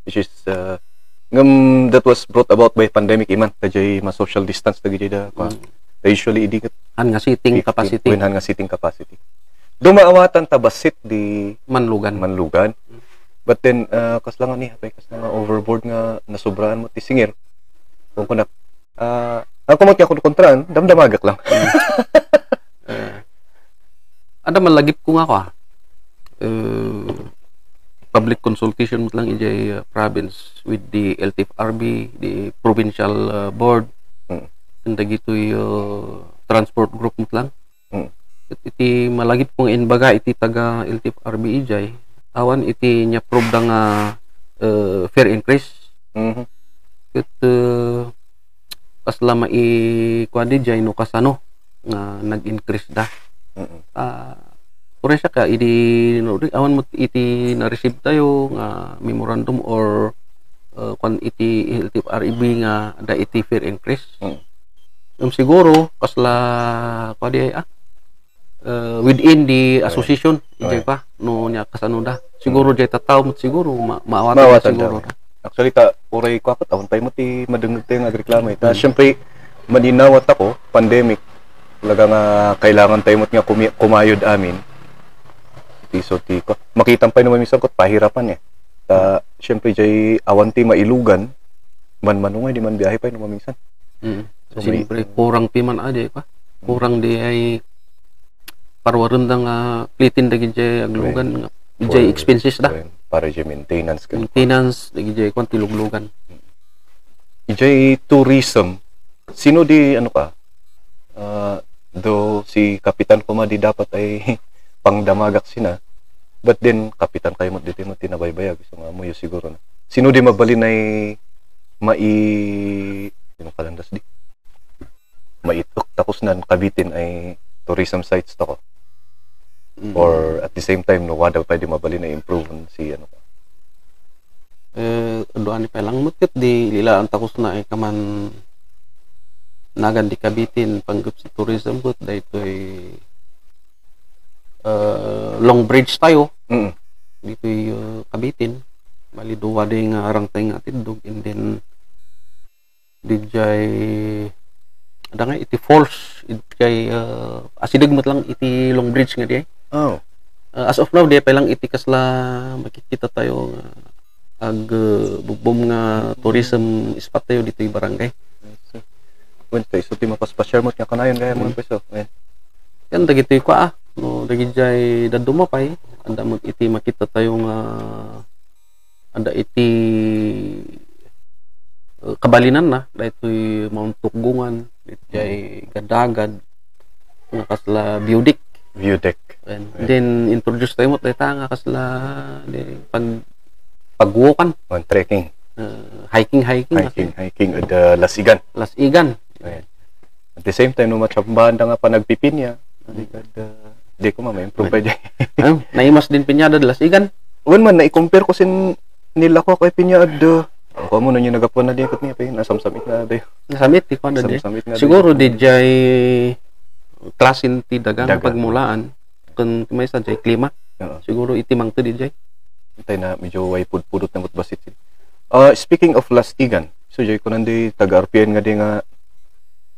Which is that was brought about by pandemic iman. Tajay ma-social distance dagi da. Usually idi Han nga seating capacity. Han nga seating capacity. Dumaawatan tabasit di Manlugan. But then kaslangan ni hapay kaslangan overboard nga nasubraan mo ti singir. Kung kunak ako mo kaya kontraan, damdamagak lang. Ada malagip ko nga public consultation mo lang ijay province with the LTFRB, the provincial board, and dagito transport group mo lang. Iti malagip kong inbaga iti taga LTFRB ijay awan iti nya prove da nga fair increase. Ket kasla mai jay no kasano nga nag-increase da. Pure siya ka idi no awan mo iti na-receive tayo nga memorandum or kung iti LTFRB nga da iti fair increase. Siguro kasla kwadi within the association ijay pa no nya kasano da. Siguro jay tataw mo siguro maawatan siguro. Actually uray ko ako taon tayo mo ti madungog tayo nga reklamo ta syempre maninawat ako pandemic talaga nga kailangan tayo mo nga kumayod amin so ti ko makita pa naman minsan ko pahirapan syempre jay awan ti mailugan manungay di man biyahe pa naman minsan so syempre kurang piman ade pa kurang di ay parwaron da nga plitin dagi jay aglugan nga jay expenses da para jay maintenance dagi jay kwan tiluglugan jay tourism sino di ano ka do si kapitan ko di dapat ay pangdamagak sina but then kapitan kayo mo dito mo tinabaybayag so nga mo siguro na sino di mabalin ay yung kalandas di maitok tapos nan kabitin ay tourism sites to ko or at the same time no wadaw pa di mabalin na improve si ano ka doan pa lang mutkit di lila ang takos na ay kaman nagan di kabitin panggup sa tourism but daytoy long bridge tayo dito'y kabitin bali duwa day nga arang tayo nga tindog and then dijay ada nga iti falls kay asidagmat lang iti Long Bridge nga di. Oh. As of now di pa lang iti kasla makikita tayo bugbom nga tourism spot tayo dito yung barangay. When tayo so ti mapaspasyal mo nga kanayon gaya mga pwesto. Yan dagiti ko no dagi jay dadumapay anda mo iti makita tayo nga anda iti kabalinan na daytoy Mount Tukgungan jay gadagad nga kasla view deck. And then introduce tayo mo dayta nga kasla pagwalkan on trekking. Hiking Hiking at Lasigan. Ayan. At the same time no matsambahan nga pa nagpipinya. Di ko ma-improve pa dyan. Naimas din pinyada Lasigan. Wan man na-compare ko sin nila ko kay pinya ad ako mo na yung nagapon na di ko niya pa nasamsamit na dayo. Nasamit di ko na di. Nasamsamit na Siguro di jay klasin ti dagang pagmulaan kun may sa jay klima. Siguro itimang to di jay. Tay na medyo way pudpudot na mutbasit. Speaking of Lasigan, so jay ko nandi taga-RPN nga di nga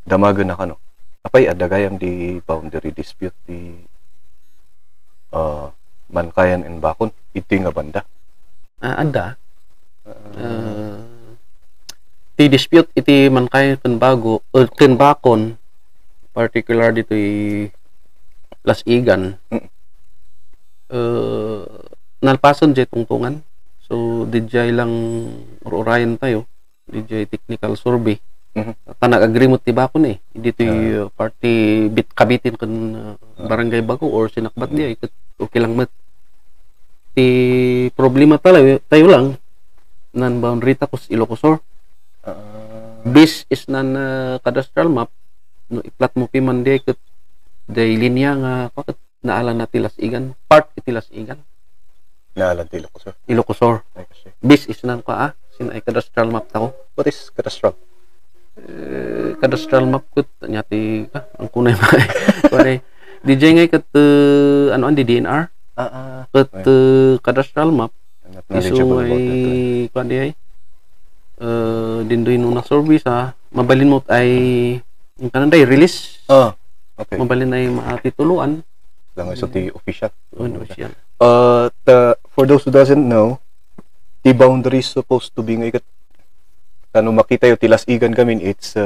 damagan na kano. Apay adagayam di boundary dispute di Mankayan and Bakon iti nga banda. Anda. Ti dispute iti Mankayan ken Bakon particular dito Lasigan. Nalpason jay tungtungan. So dijay lang urayan tayo. Dijay technical survey. Nag-agree mo ti Bakon dito party kabitin kan barangay Bago or sinakbat di okay lang mat. Ti problema tayo lang nan boundary tapos Ilocosur. This is nan cadastral map no iplat mo piman di ket day linya nga paket naalan na ti Lasigan part iti Lasigan naalan ti Ilocosur. This is nan sin ay cadastral map tao. What is cadastral? Cadastral map ket nyati ang kunay pare DJ ngay ket ano ang DNR ket cadastral map isu ay kundi ay dindoy nung na-survey sa mabalin mo ay yung kananday release okay mabalin ay maatituluan lang so ti official official. For those who doesn't know, the boundary is supposed to be ngay ket kano makita yung Lasigan kami, it's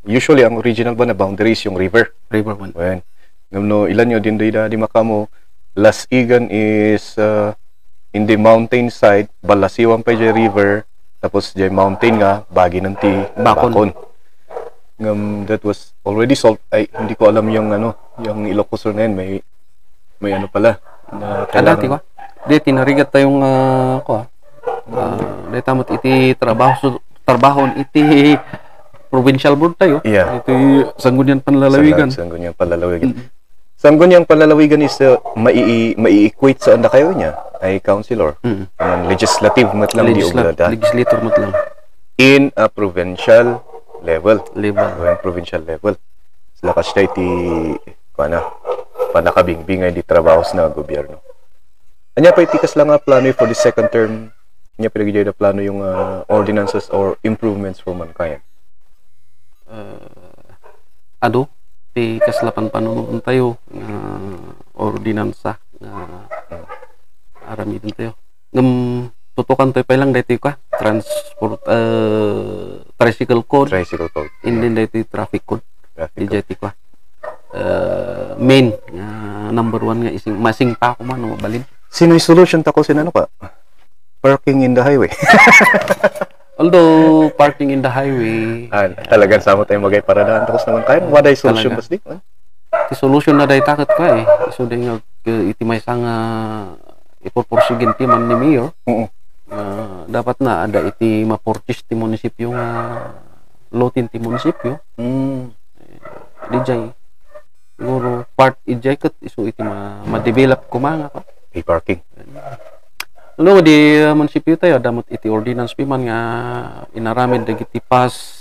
usually ang original ba na boundaries yung river one. When no ilan yo din di makamo Lasigan is in the mountain side balasiwan pa jay river tapos jay mountain nga bagi ng ti Bakon. That was already solved. Ay hindi ko alam yung yung Ilocosur na yun may ano pala na dati ko di tinarigat tayong dati tamot iti trabahon iti provincial board tayo. Ito Sangguniang Panlalawigan. Sangguniang Panlalawigan is mai-equate sa anda kayo niya ay councilor. Legislative matlang di oblada. Legislator matlang. In a provincial level. Provincial level. Sila kasi tayo ti panakabingbingay di trabaho na gobyerno. Anya pa itikas lang nga plano for the second term niya pinagigay na plano yung ordinances or improvements for Mankayan. Ti kaslapan panunuan tayo ordinansa arami din tayo. Tutukan tayo pa lang dito tricycle code. And then dito traffic code. Dito main number 1 nga ising masing pa ko man mabalin. Sino'y solution ta ko sinano pa? Parking in the highway. Although parking in the highway talagang samo tayo magay paradaan tapos naman kayo waday solution bas di ti solution na day takot ko so day nga iti may sang ipoporsigin ti man ni mayor dapat na ada iti maportis ti munisipyo nga lotin ti munisipyo di jay siguro part ijay ket isu iti ma-develop kumanga ko parking. Ano di munisipyo tayo damot iti ordinance piman nga inaramid dagiti pass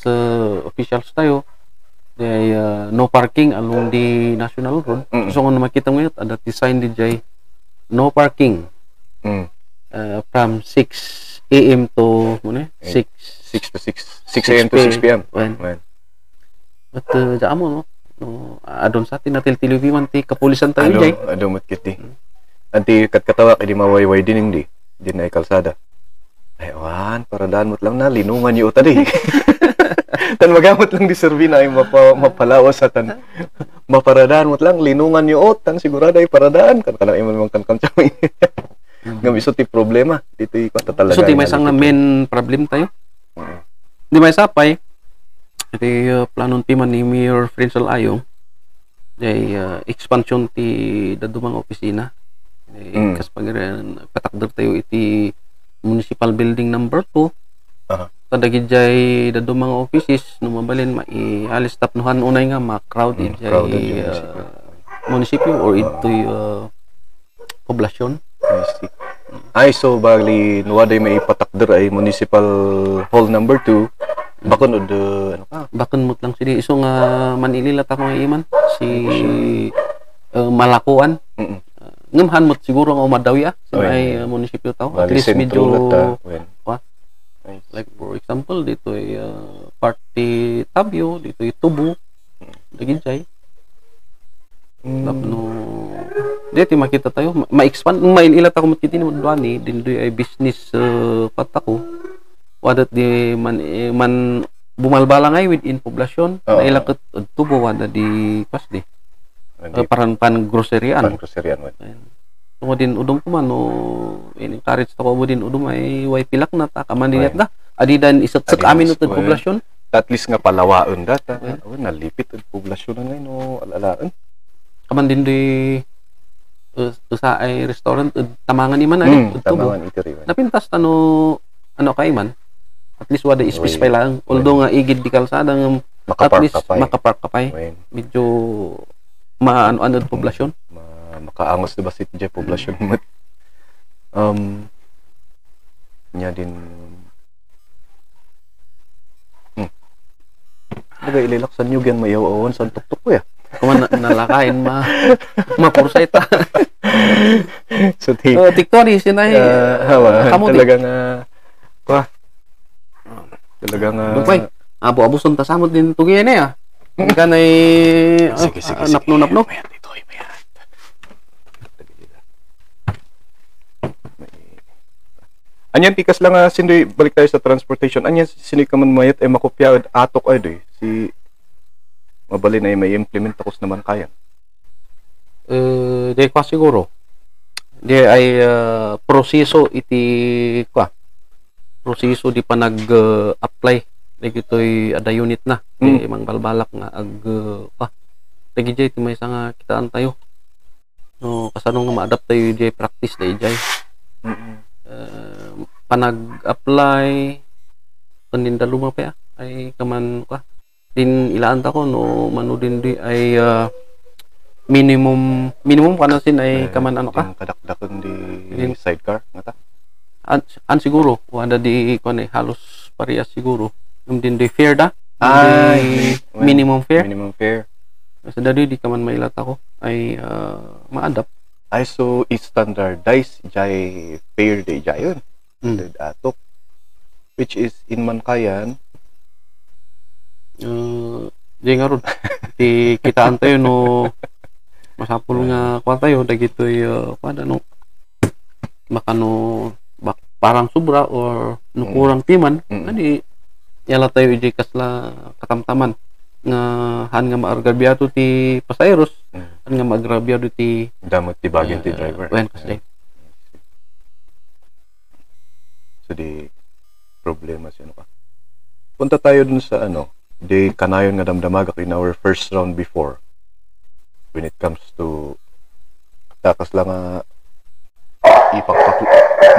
officials tayo day no parking along the national road. So kung makita mo yun ada design di jay no parking from 6 AM to 6 a.m. to 6 p.m. At dyan mo, no? No, adon sa atin natil tiliwiman ti kapulisan tayo jay. Ado matkiti. Anti katkatawa kay di mawayway din hindi. Din ay kalsada. Ay, wan, paradaan mo't lang na, linungan niyo tadi. Tan magamot lang di servina ay mapalawas sa tan. Maparadaan mo't lang, linungan niyo tan sigurado ay paradaan. Kan kanang imong mga kan kami. Ngam iso ti problema. Dito ko talaga. So, di may isang main problem tayo. Di may sapay. Iti planon ti man ni Mayor Friensel Ayong. Jay expansion ti dadumang opisina. Kas pangiran patakder tayo iti municipal building number 2. Kadagid jay dadumang offices no mabalin maialis tapnuhan unay nga ma-crowd jay munisipyo or ito poblasyon. Ay, so bali nuwaday may patakder ay municipal hall number 2. Bakon od ano ka? Bakon mo't lang sila iso nga manililat ako nga iman si Malakuan. Ngamhan mo't siguro nga umadawi sa may munisipyo tao. At least medyo like for example dito ay party Tabio, dito ay Tubo. Daginjay. Tapno dito makita tayo ma-expand maililat ako makita ni Duani din ay business patako. Wadat di man bumalbala ngay within poblasyon na ilakot Tubo wada di pas di paran pan groceryan tungo din udom ko man no encourage to ko din udom ay way pilak na ta kamandinat da adidan isat-sat amin utod poblasyon at least nga palawaon data nalipit ud poblasyon ngay no alalaan kaman din di usa ay restaurant tamangan ni man ay Tubo napintas ano kay man at least wada specify lang although nga igid di kalsada nga at least makapark kapay medyo maano poblasyon makaangos diba si TJ poblasyon mo nya din bagay ililaksan nyo gan mayaw-awan sa tuktok ko ya kuman nalakain mapursay ta so tiktori sinay talagang talagang abo-abuson ta samot din tugiyan eh kanay napno anyan tikas lang sindoy balik tayo sa transportation anyan sinoy ka man mayat ay makopya atok ay doy si mabalin ay may implement takos naman kaya di kwa siguro di ay proseso iti proseso di pa nag-apply ito'y ada unit na mang balbalak nga lagi jay iti may nga kitaan tayo no kasanong nga ma-adapt tayo jay practice na jay panag-apply paninda luma pa ay kaman din ilaan ta ko no mano din di ay minimum kanasin ay kaman ano ka kadakdakon di sidecar nga ta an siguro wala di halos parehas siguro yung din di fair da minimum fair sa dadi di ka man mailat ako ay ma-adapt ay so standardize jay fair day jayon atok which is in Mankayan di nga ron di kitaan tayo no masapul nga kwa tayo dagitoy no makano parang sobra or nukurang timan adi yala tayo iji kasla katamtaman nga han nga maagrabyado ti pasayros han nga maagrabyado ti damot ti bagin ti driver so di problema siya ka punta tayo dun sa di kanayon nga damdamagak in our first round before when it comes to takas lang ipakpak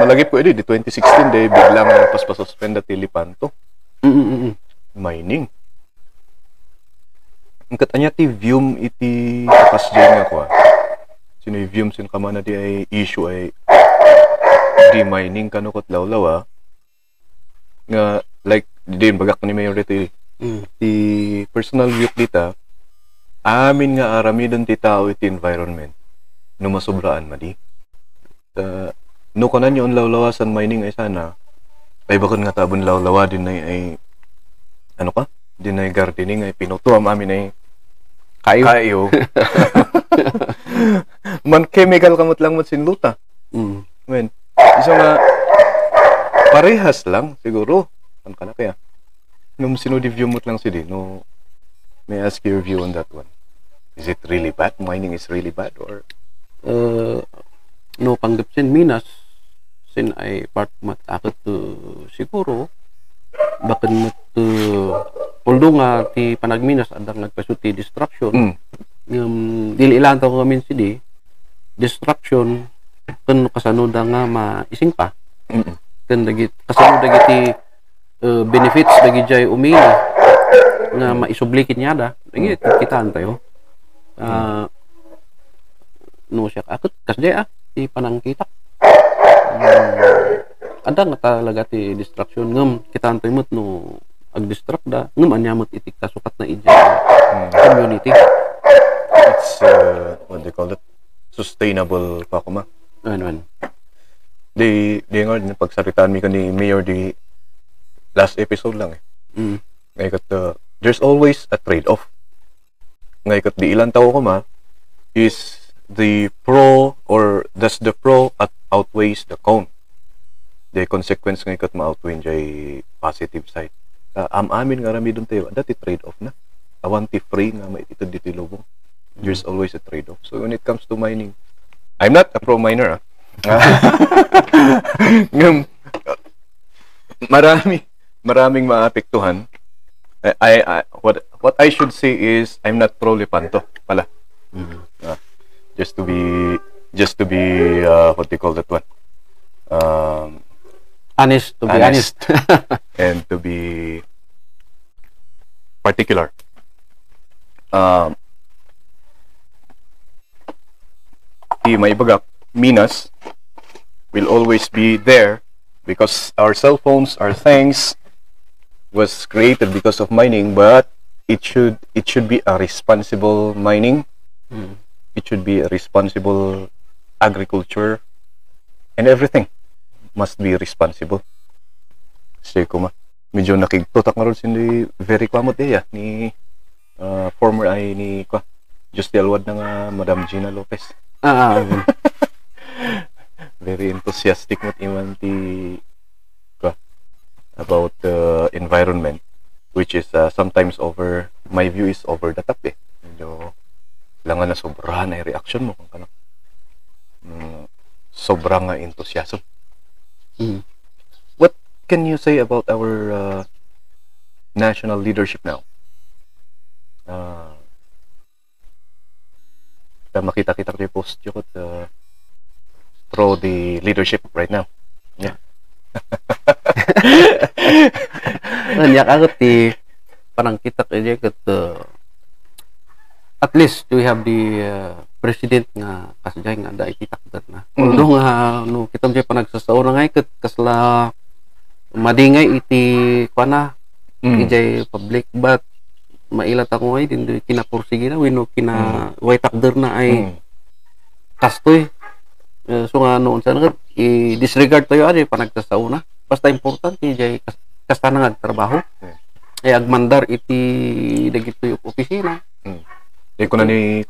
malagip ko di 2016 day biglang paspa-suspend at Lipanto mining ang katanya ti vium iti takas dyan nga ko sino yung vium sin kamana di ay issue ay di mining kanukot lawlaw nga like din bagak ni Mayor dito ti personal view dita amin nga aramidon ti tao iti environment no masubraan madi no kanan yung lawlawasan mining ay sana ay bakit nga tabon lawlawa din ay ano ka dinay gardening ay pinutuam amin ay kayo. Man chemical kamot lang mo sinluta. Men, isa nga parehas lang siguro. Ang kalaki nung sinudiview mo lang si no, may I ask your view on that one. Is it really bad? Mining is really bad or No panggap sin Minas sin ay part mat akit siguro baken mat although nga ti panagminas adang nagpasuti destruction dili ilan taw kami sidi destruction ken kasanoda nga maising pa ken dagit kasano dagiti benefits dagi jay umina nga maisublikin nyada dagit kitaan tayo no siya akit kasjay ti panangkitak ada nga talaga ti distraction ngem kita antoy mo't no ag-distract da ngem anyamot itik kasukat na ija community. It's what they call it, sustainable pa kuma. Ano Di nga din pagsaritaan mi ni Mayor di last episode lang Ngayon there's always a trade-off. Ngayon di ilang tao kuma is the pro or does the pro outweighs the con. The consequence ngayon ma-outweigh jay positive side. Amin nga rami dun tayo, dati trade-off na. Awanti free nga ito dito lubong. There's always a trade-off. So when it comes to mining, I'm not a pro miner. Maraming maapektuhan. What I should say is I'm not pro Lepanto pala. Just to be what they call that one. Honest, to be honest. And to be particular. May bagak, Minas will always be there because our cell phones, our things was created because of mining, but it should be a responsible mining. It should be a responsible agriculture, and everything must be responsible. Kasi medyo nakigtutak nga ron sindi very kwamot ni former ay ni Just Alwad na nga Madam Gina Lopez. Very enthusiastic mo iman ti about the environment, which is sometimes over, my view is over the top medyo langan na sobrahan ay reaction mo kung kanang sobrang enthusiasm. What can you say about our national leadership now? Makita-kita ko yung post yung pro the leadership right now. Yeah. Nanyak ako ti parang kita kaya kat at least we have the president nga kasjay nga da ikitakdat na. Although nga no kita jay panagsasauna nga kat kasla madingay iti kuana ijay public, but mailat ako ngay din kinapursige na wino kina way takder na ay kastoy. So nga noon sa nga i-disregard tayo ari panagsasauna. Basta importante ijay kasta na nga trabaho. Ay agmandar iti dagito yung opisina. Kuna ni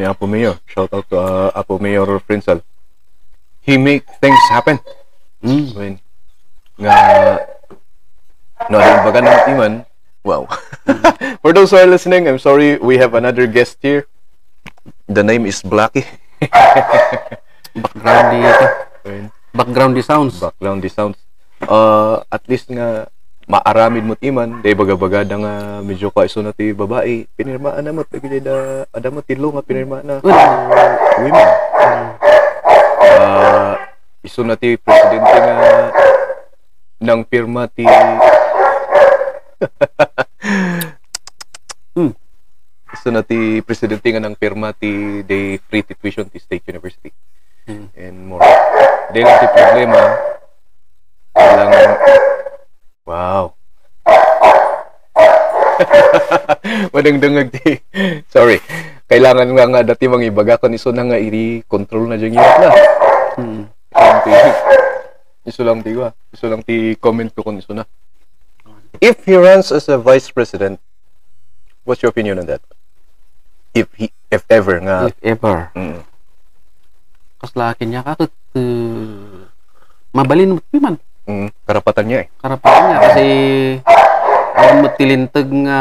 Apo Mayor. Shout out to Apo Mayor Frinsal. He make things happen. When nga no baga ng timan. Wow. For those who are listening, I'm sorry, we have another guest here. The name is Blacky. Background sounds. At least nga maaramid mo timan, day baga-baga nga medyo ka iso na ti babae, pinirmaan na mo, ada mo tilo nga pinirmaan na women. Iso na ti presidente nga ng pirma ti iso na ti presidente nga ng pirma ti day free tuition ti State University and more. Day lang ti problema lang. Wow. Madangdangag ti. Sorry. Kailangan nga dati mga ibaga kan iso na nga i-control na dyan yun na. Iso lang ti comment ko kung iso na. If he runs as a vice president, what's your opinion on that? If ever nga. If ever. Mm. Kaslakin niya kakot mabalin mo man. Karapatan niya eh. Karapatan niya kasi ang matilintag nga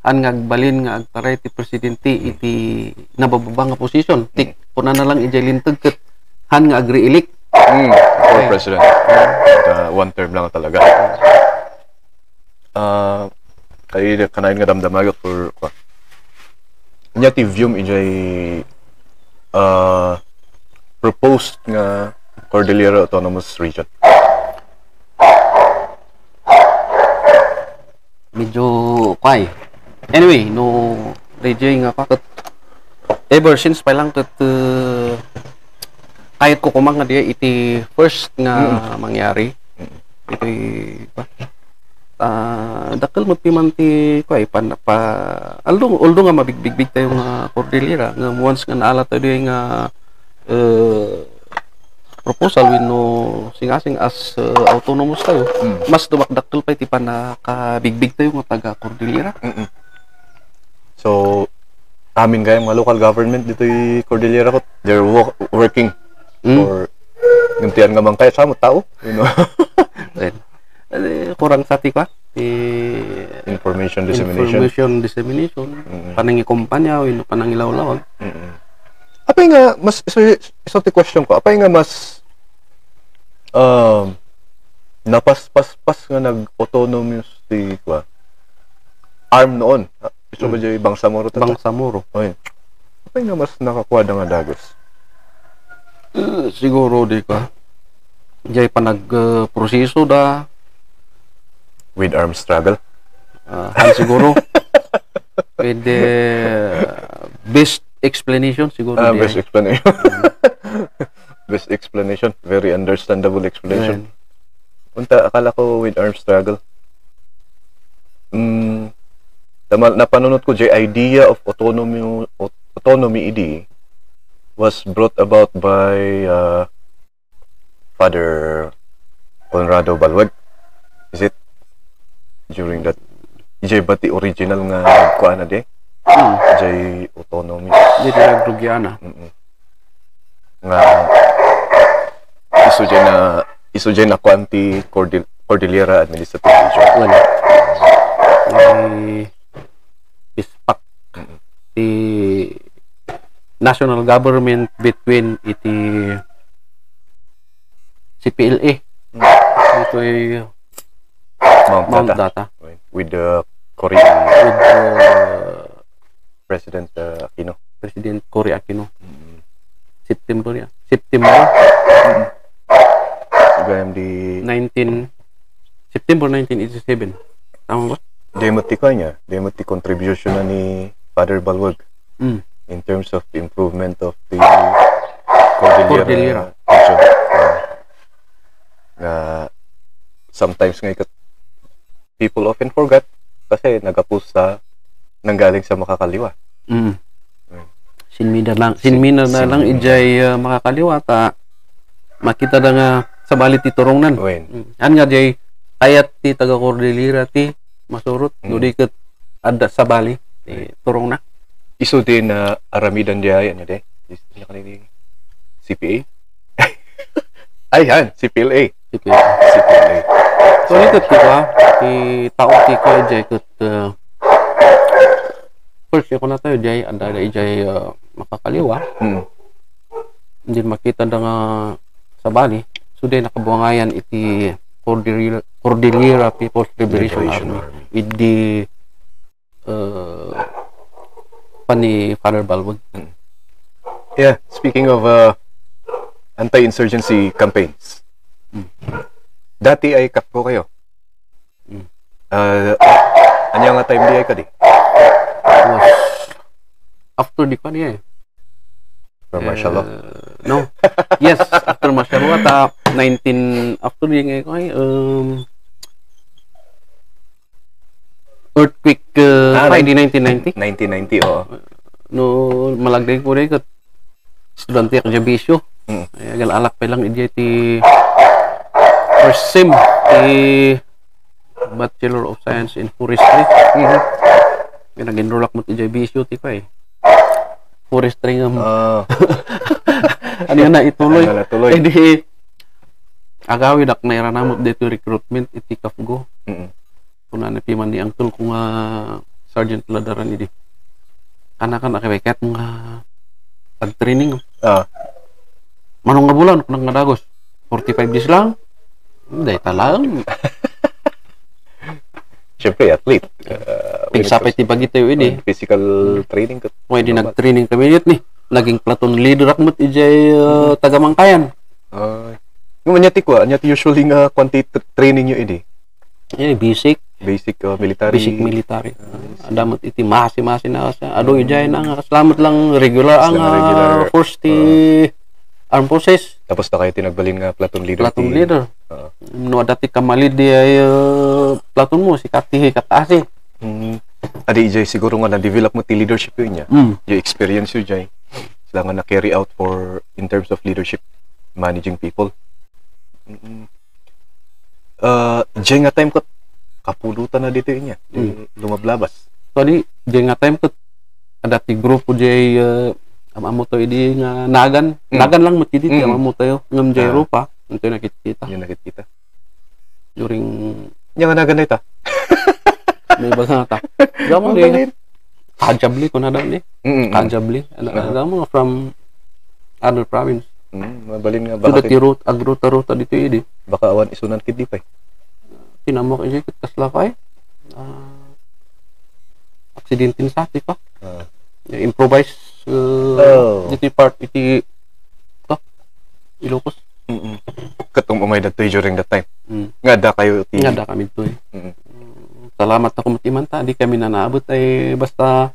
ngagbalin nga agtaray ti presidente iti nabababa nga posisyon. Tik kuna na lang ijay lintag ket han nga agri-elect. For president. One term lang talaga. Kaya kanain nga damdamagot for nya ti view ijay proposed nga Cordillera Autonomous Region. Medyo kay. Anyway, no DJ nga kakot ever since pa lang ket kahit ko kumang nga diya iti first nga mangyari iti pa dakkel mo piman ti kuay although nga mabigbig tayo nga Cordillera nga once nga naala tayo diya nga proposal with no singasing as autonomous tayo mas dumakdakkel pa iti pa nakabigbig tayo nga taga Cordillera. So amin kaya mga local government dito yung Cordillera ko, they're working for nguntian nga man kaya sa mo tao, you know. Kurang sati ka information dissemination. Panangi kumpanya o panangi lawlaw. Apay nga mas isa ti question ko, apay nga mas napaspas nga nag-autonomous ti kwa arm noon. Gusto ba dyan Bangsamoro? Bangsamoro. Ayun. Apay nga mas nakakuha nga dagos. Siguro di ka. Diyay pa nag-proseso da. With armed struggle? Siguro. With the best explanation siguro. Best explanation. Best explanation. Very understandable explanation. Unta, akala ko with armed struggle. Napanunod ko, the idea of autonomy ID was brought about by Father Conrado Balwag. Is it? During that, ijay ba ti original nga kuha na di? Ijay autonomy. Di nagdugyan na. Nga, iso dyan na kwanti Cordillera Administrative Region. Ispak the national government between iti CPLA ito ay Mount Data with the Korean President Cory Aquino. September September 1987. Tama ba? Demoti contribution na ni Father Balwag in terms of improvement of the Cordillera region. Sometimes nga people often forget kasi nagapos sa nanggaling sa makakaliwa. Sinmina na lang ijay makakaliwa ta makita na nga sa balit ti turongnan. An nga jay ayat ti taga Cordillera ti masurot dudi ket adda sa bali turong na iso din na aramidan diay ano de CPA ay han CPLA so ito ti tao ti ko jay ket first ko na tayo jay anda jay makakaliwa hindi makita da nga sa bali so din nakabuangayan iti Cordillera People's Liberation Army with the pani Father Balwag. Yeah, speaking of anti-insurgency campaigns. Dati ay kapko kayo. Anya nga time di ay ka di? Was after di pa niya From martial law? No. Yes, after martial law ta 19 after di nga ko earthquake di 1990. 1990 oo. No malagday ko rin kat estudyante ka dyan bisyo. Ay alak pa lang idi ti first sem Bachelor of Science in Forestry. Nag-enroll ako mo ti BSU ti pa eh. Forestry nga mo. Ano yan na ituloy. Ano na tuloy. Eh di, agawid ak na iranamot dito recruitment iti Kafgo. Kung napiman ni Angtol kung Sergeant Ladaran idi. Kanakan akibaykat mga pag-training. Manong nga bulan kung nga dagos. 45 days lang. Hindi, talang. Siyempre, athlete. Pigsapay ti bagit tayo ini. Physical training. Pwede nag-training kami yun ni. Naging platoon leader akmot ijay tagamangkayan. Yung anyati ko, anyati usually nga quantity training yun ini. Basic. Basic military. Basic military. Adamot iti masi na sa. Adong ijay na nga salamat lang regular ang force ti armed forces. Tapos na kayo tinagbalin nga platoon leader. Platoon leader. No dati kamalid di ay platoon mo si Katihi Katasi. Adi ijay siguro nga na-develop mo ti leadership yun niya. Yung experience yun jay. Sila nga na-carry out for in terms of leadership, managing people. Jay nga time ko kapulutan na dito yun niya. Lumablabas. So di jay nga time ko adati grupo jay amo to idi nga nagan lang mo kiti amo tayo ngam jay rupa unto nakikita. Yung nakikita. During yung nagan na ita. May baga ta. Gamon din. Kajabli ko na daw ni. Kajabli. Alam mo from other province. Mabalin nga baka. So dati agruta dito idi. Baka awan isunan kid di pa. Tinamo ko jay kasla kay. Aksidente sa ati pa. Improvise dito part iti Ilocos. Katong umay datoy during that time. Nga da kayo ti. Nga da kami to. Salamat ako matimanta, di kami na naabot ay basta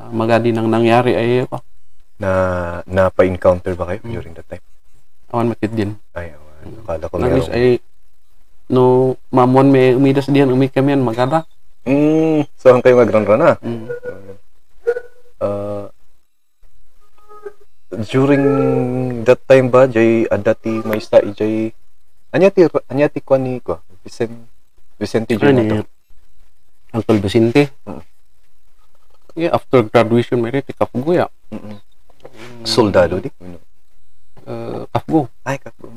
magadi nang nangyari ay na pa-encounter ba kayo during that time? Awan makit din. Ay, awan. Akala ko meron. Ay no mamon may umidas diyan kamian magada. So ang kayo magran-ran na. During that time ba jay adati may sta ijay anyati ko ni ko Vicente Jr. Uncle Vicente. Yeah, after graduation may rete Kafgo ya. Soldado di. Kafgo. Ay Kafgo.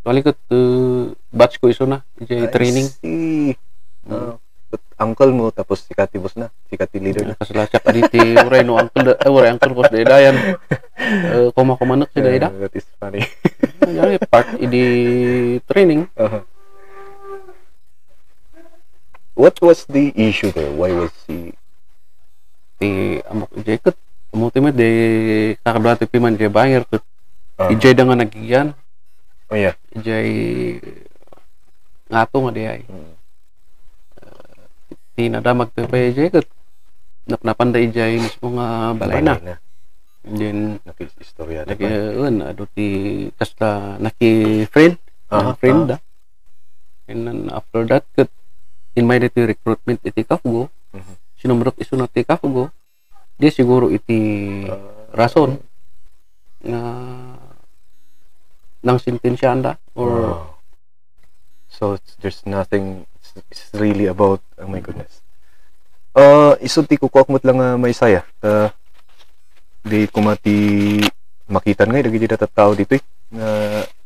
Walikot batch ko iso na ijay training. Uncle mo tapos sikati boss na, sikati leader na. Kasalacak aditi uray no uncle boss dayan. Kumanak si Daida. That is funny. Yan part idi training. What was the issue there? Why was he amok jacket amuti mo de kakadwati piman jay banger ket ijay da nga nagiyan. Oh yeah. Ijay ngato nga di ay. Tinadamag to pa jacket. Napanda ijay mismo nga balay na. Then nakistorya na ado ti kasta friend da. And then after that ket in my dati recruitment iti Kafgo, sinumrot iso na ti Kafgo, di siguro iti rason na nang sentensya anda or so there's nothing, it's really about, oh my goodness. Iso ti kukuakmot lang may saya. Di kumati makitan nga dagi dita tao dito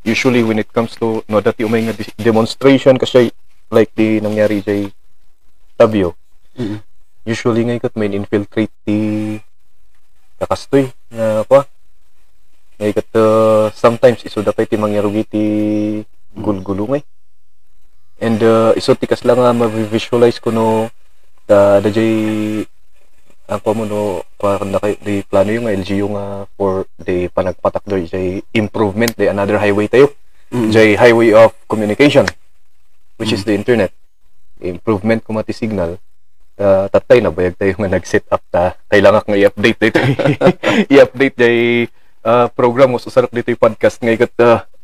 usually when it comes to no dati umay nga demonstration kasi like di nangyari jay Tabio. Usually nga ikot may infiltrate ti kakastoy nga pa nga ikot sometimes iso da ti mangyarugi ti gulgulungay and iso ti kas lang ma-visualize ko no da jay ang mo no na kay di plano yung LGU nga for the panagpatak do jay improvement di another highway tayo jay highway of communication which is the internet improvement ko mati signal tatay na bayag tayo nga nag-set up ta kailangan nga i-update dito i-update jay program mo susarap dito yung podcast nga ikat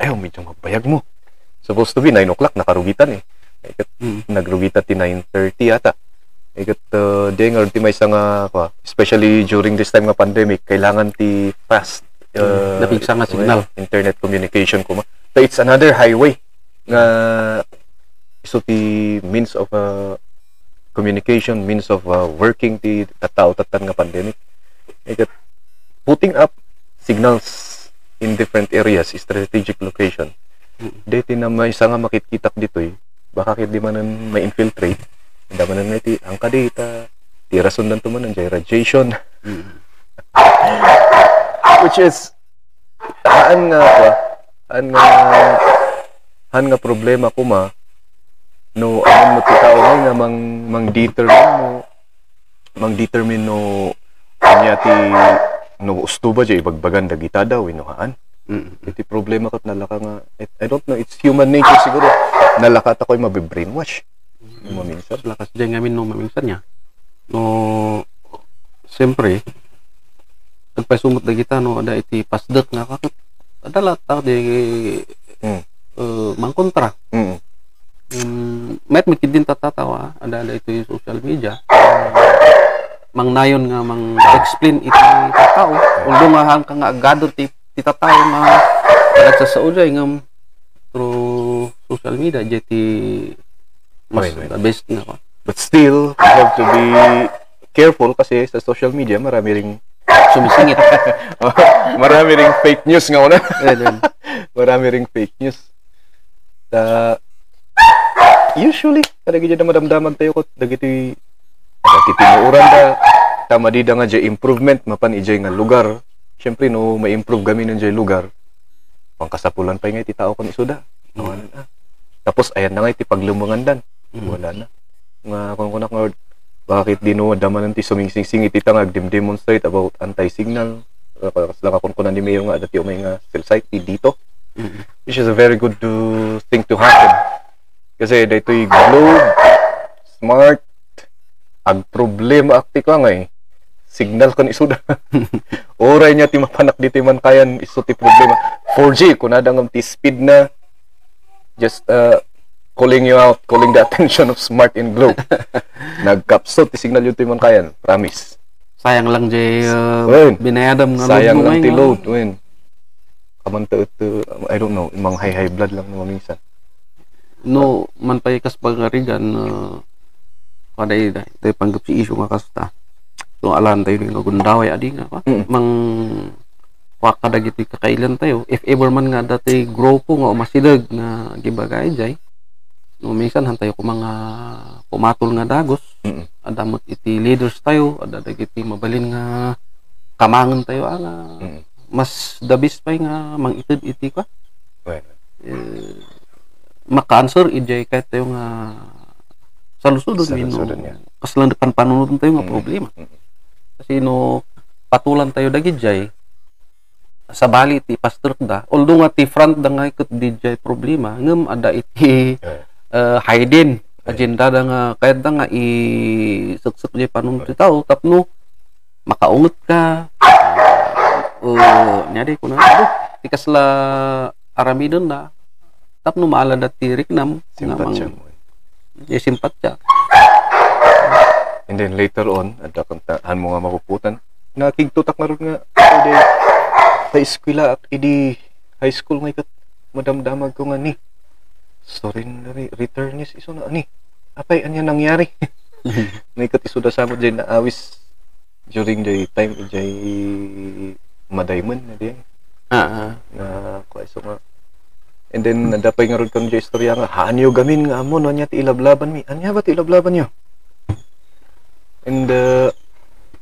ayaw medyo mabayag mo supposed to be 9 o'clock nakarugitan ikat nagrugita ti 9:30 ata ikat di nga ti may nga especially during this time nga pandemic kailangan ti fast napigsa nga signal internet communication ko so it's another highway nga iso ti means of communication, means of working ti tatao tatan nga pandemic. Ikat putting up signals in different areas, strategic location. Dito na may isa nga makitkitak dito baka kit di man ma-infiltrate. Hindi man nga iti ang kadita, ti rason dan tuman ang radiation. Which is han nga problema kuma no anon mo ti tao nga mang-determine no anya ti no gusto ba jay bagbagan dagita daw inuhaan. Iti problema kat nalaka nga I don't know, it's human nature siguro nalakat ako'y mabibrainwash maminsan lakas dyan ngamin no maminsan niya no siyempre nagpasumot na kita no ada iti pasdek nga kakit ada latak di mangkontra met mikid din tatatawa ada ito yung social media mangnayon nga mang-explain iti tatao although nga hang ka nga agado ti tatao nga kalat sa saudya nga through social media jeti mas the best nga pa. But still you have to be careful kasi sa social media marami ring sumisingit marami ring fake news nga una. Marami ring fake news usually kada gid na madamdaman tayo ko dagiti tinuuran tama di nga jay improvement mapan ijay nga lugar. Syempre no ma-improve gamin ng jay lugar. Pangkasapulan pa nga iti tao kon isuda. Tapos ayan na nga iti paglumungan dan. Wala na. Nga kung kunak nga bakit di no daman ti sumingsing iti tangag demonstrate about anti-signal. Kasla ka kun ni mayor nga dati umay nga cell site dito. Which is a very good thing to happen. Kasi daytoy globe smart ag problema akti ka nga signal kon isuda. Oray niya ti mapanak dito man kayan iso ti problema. 4G kunada ngam ti speed na just calling you out, calling the attention of Smart and Globe. Nagkapsot ti signal yun ti man kayan, promise. Sayang lang jay binayadam nga sayang lang ti load wen. Kamanta ito I don't know, imang high blood lang naman minsan. No man payikas pagarigan kada ito panggap si issue nga kasta. So alam tayo ng gundaway adi nga pa. Mang wakada giti kakailan tayo. If ever man nga dati grupo nga masidag nga gibagay jay. No minsan hantayo ko mga pumatol nga dagos. Adamot iti leaders tayo, ada dagiti mabalin nga kamangan tayo nga mas dabis pa nga mangited iti ka. Maka-answer ijay kahit tayo nga salusudon kaslan depan panunod tayo nga problema. Kasi no patulan tayo dagijay sa bali ti pastor da although nga ti front da nga ikot dijay problema ngem ada iti hidden agenda da nga kahit da nga suksok jay panunod ti tao tapno makaungot ka nyari ko na ti kasla aramidon da tapno maala da ti riknam simpatya mo simpatya. And then later on, ada kantaan mo nga mapuputan. Nakigtutak na rin nga sa eskwela at idi high school nga ikat madamdamag ko nga ni. Sorry na returnees iso na ni. Apay anya nangyari. Nga ikat iso da samot dyan na awis during the time ijay madayman na din. Na kwa iso nga. And then nadapay nga rin kang dyan istorya nga hanyo gamin nga amo no anya ti ilablaban mi. Anya ba ti ilablaban nyo? And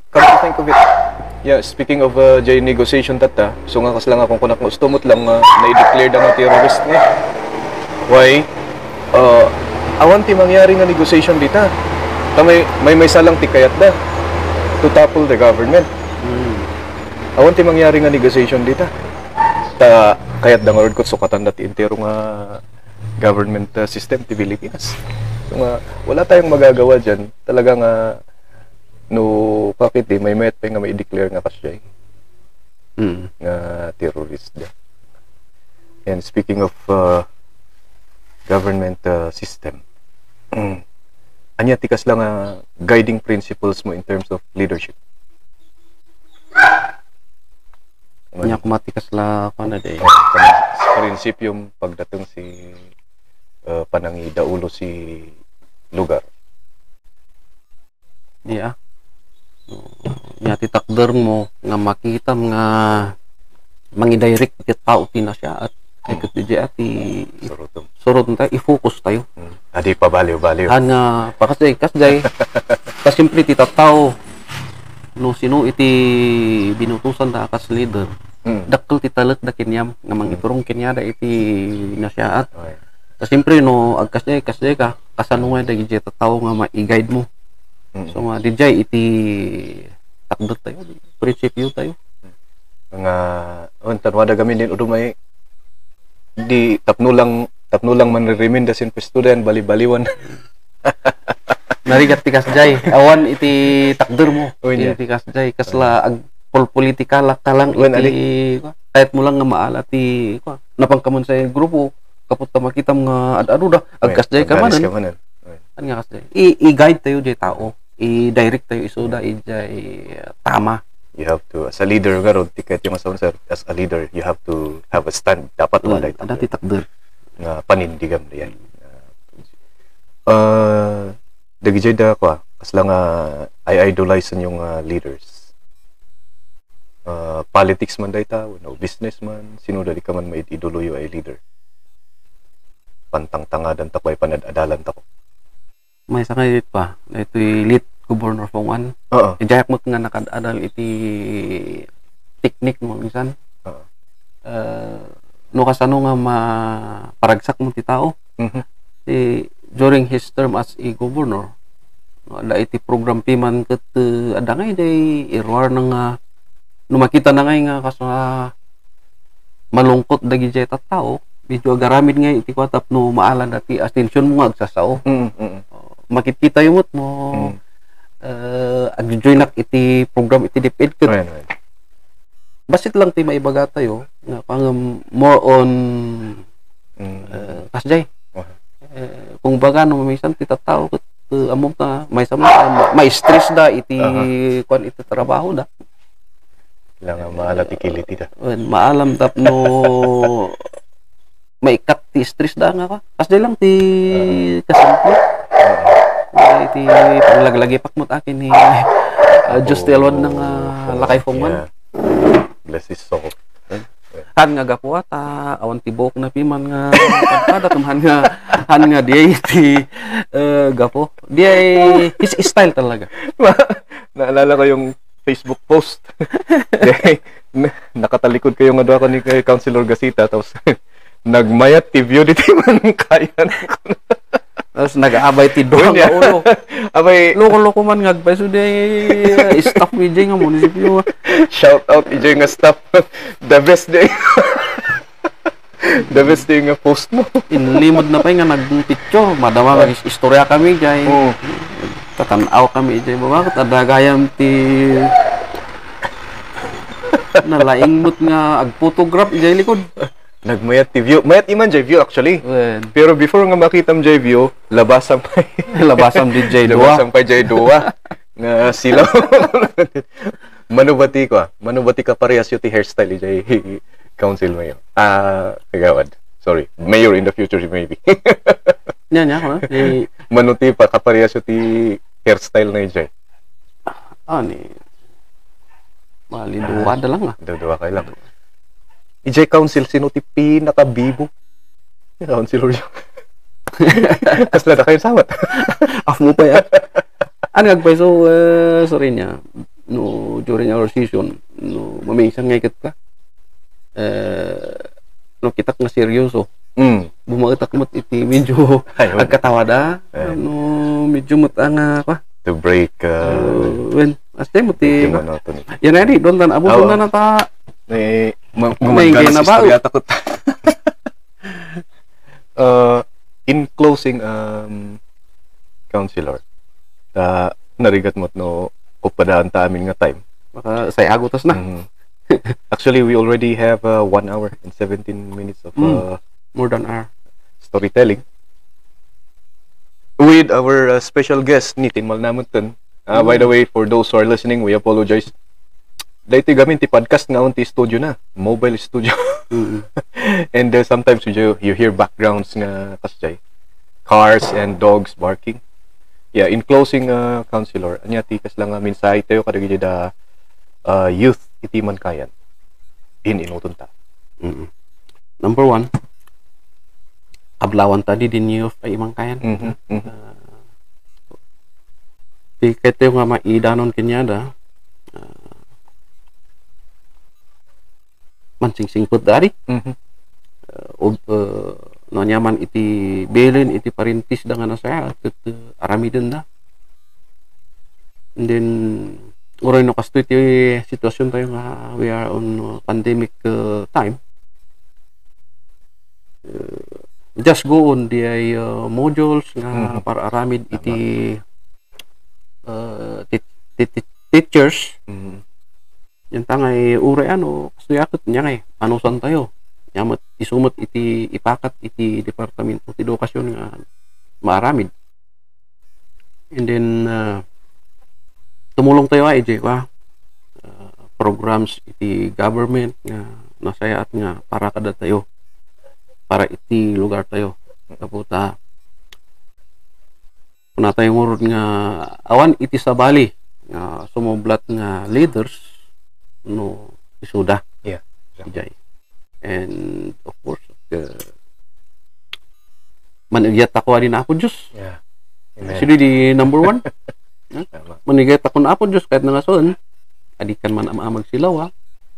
come to think of it, yeah, speaking of jay negotiation tata, so nga kaslang akong kunak ustumot lang na-declare na nga terrorist nga. Why? Awan ti mangyari nga negotiation dita. May salang ti kayat da to topple the government. Awan ti mangyari nga negotiation dita. Kayat da nga rod ko sukatan dati entero nga government system ti Pilipinas. So nga wala tayong magagawa diyan. Talaga nga no bakit may met pa nga may declare nga kasya nga terrorist da. And speaking of government system anya tikas lang guiding principles mo in terms of leadership nya kumatikas la kana day prinsipyong pagdatong si panangi daulo si lugar. Iya. Nya ti takder mo nga makita nga mangidirect ti tao ti nasya at ikot di ati surot tayo i-focus tayo. Adi pa baliw-baliw. Han nga kasjay kasimple ti tao no sino iti binutusan da kas leader. Dakkel ti talek da kenyam nga mangiturong kenya da iti nasyaat. Okay. Kasimple no agkasjay ka kasanungay da gid tao nga ma-guide mo. So nga DJ iti takder tayo, prinsipyo tayo. Nga untan wada gamin din udumay di tapnulang man reminda sin student bali-baliwan. Narigat ti kasjay awan iti takder mo. Oh, yeah. Iti kasjay kasla ag politika kalang iti kahit mo lang nga maala ti napangkamon sa grupo kaput ta makita nga ad-ado da ag kasjay ka manen. An nga kasjay. I-guide tayo jay tao. I-direct tayo isuda ijay tama. You have to, as a leader nga ron, tiket yung asawon sir, as a leader, you have to have a stand. Dapat wala ito. Dati takder. Nga panindigam na yan. Dagijay da ko kas lang I idolize yung leaders. Politics man day tao, no business man, sino dali ka man may idoloyo ay leader. Pantang-tangadan tapo ay panadadalan tako. May sakay pa. Ito'y lit Governor Fongan. Oo. Ijayak mo nga nakadadal iti technique mo minsan. Oo. No kasano nga maparagsak mo ti tao. During his term as a governor, ada iti program piman ket ada ngay day irwar nga no makita na ngay nga kas malungkot dagi jay tao. Medyo agaramid nga iti kwatap no maalan dati atensyon mo nga agsasao. Makikita yung mo ag-join iti program iti DepEd ket basit lang ti maibaga tayo nga pang more on kasjay kung baga no minsan ti tattao ket among ta may sama may stress da iti kwan iti trabaho da lang maala ti kiliti da maalam tap no may cut ti stress da nga ka kasjay lang ti kasample iti panglaglagi pakmot akin ni Diyos ti alwan ng lakay Fongan. Bless his soul. Han nga gapuata awan tibok na piman nga pagpada han nga di iti gapo. Di his style talaga. Naalala ko yung Facebook post. Nakatalikod kayo nga doon ako ni Councilor Gasita tapos nagmayat ti view dito man kaya. Tapos nag-aabay ti doang nga ulo. Abay, loko-loko man ngagpay so day staff DJ nga munisipyo. Shout out DJ nga staff. The best day. The best day nga post mo. Inlimod na pa nga nagpicture. Madama nga istorya kami jay. Tatanaw kami jay. Bakit adagayam ti nalaingmot nga ag-photograph jay likod. Nagmayat ti view. Mayat iman jay view actually. Well, pero before nga makitam jay view, labasam pa. labasam DJ dua. Labasam pa jay dua. Nga silaw. Manubati ko. Manubati ka parehas yung ti hairstyle jay council mayor. Kagawad. Sorry. Mayor in the future maybe. Nya ko na. Manuti pa kaparehas yung ti hairstyle na jay. Ni mali dua da lang Dua kay lang. EJ Council, sino ti pinakabibo? Councilor yun. Kasla na kayo samat. Af mo pa yan. Ano nagpay so, sorry niya, no, during our session, no, mamingsang ngaykat ka. No, kitak nga seryoso. Bumagitak mo't iti, medyo agkatawa da. No, medyo matanga ka. To break, when, as time mo ti, monotony. yan na rin, doon na, abot doon na ta. Gumagalas istorya takot. In closing, Councilor, narigat mo't no upadaan ta amin nga time. Baka say agutas na. Actually, we already have 1 hour and 17 minutes of more than hour storytelling with our special guest Nitin Malnamutan. By the way, for those who are listening, we apologize. Dahil gamin ti podcast nga unti studio na, mobile studio. And sometimes you hear backgrounds nga kasjay. cars and dogs barking. Yeah, in closing, counselor, anya tikas lang mensahe tayo kadagiti da youth iti Mankayan. Inuton ta. Number one, ablawan tadi din youth ay Mankayan. Di kete nga maidanon kenyada mansing-singput dari. No nyaman iti belin iti parintis dengan saya at arami din na. And then oray no kasto iti sitwasyon tayo nga we are on pandemic time. Just go on di ay modules nga para aramid iti teachers. Yan tangay uray ano kasto yakot niya ngay anusan tayo. Yamat isumot iti ipakat iti departamento ti edukasyon nga maaramid. And then tumulong tayo ay programs iti government nga nasayaat nga para kada tayo para iti lugar tayo kaputa kuna tayo ngurod nga awan iti sabali nga sumublat nga leaders no isuda ijay. And of course, manigayat ako din ako Diyos. Actually, di number one. Manigayat ako na ako Diyos kahit nangason. Adikan man amamag silaw.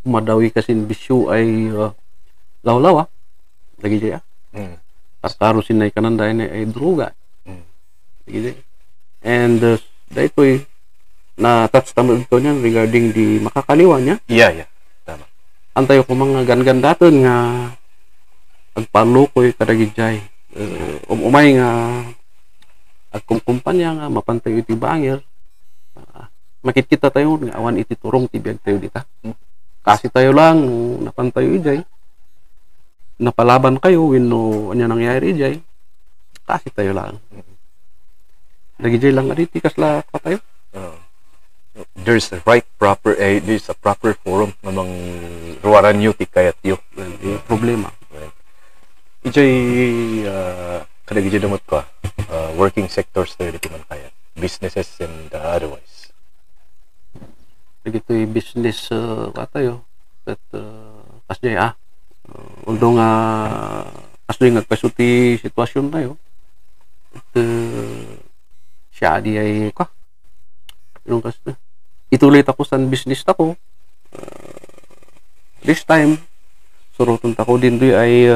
Umadawi kasi bisyo ay lawlawa. Lagi dyan. Tartaro sinay kananda ay druga. Lagi dyan. And dahil na-touch tamo ito niyan regarding di makakaliwa niya. Yeah. Antayo ko mga gandaton nga agpalukoy kadagijay umay nga agkong kumpanya nga mapantay iti bangir makikita tayo nga awan iti turong tibiyag tayo dita kasi tayo lang napantayo ijay napalaban kayo wenno anya nangyari ijay kasi tayo lang dagijay lang aditi kasla ka tayo. There's a there's a proper forum namang ruwaran nyo ti kayat yo problema ijay kadagiti damot ko working sectors tayo dito man kayat businesses and otherwise dagito'y business tayo but kasjay although nga kasjay ngagpasuti sitwasyon tayo siya di ay yung kasto ituloy tako sa business tako this time suruton tako din doy ay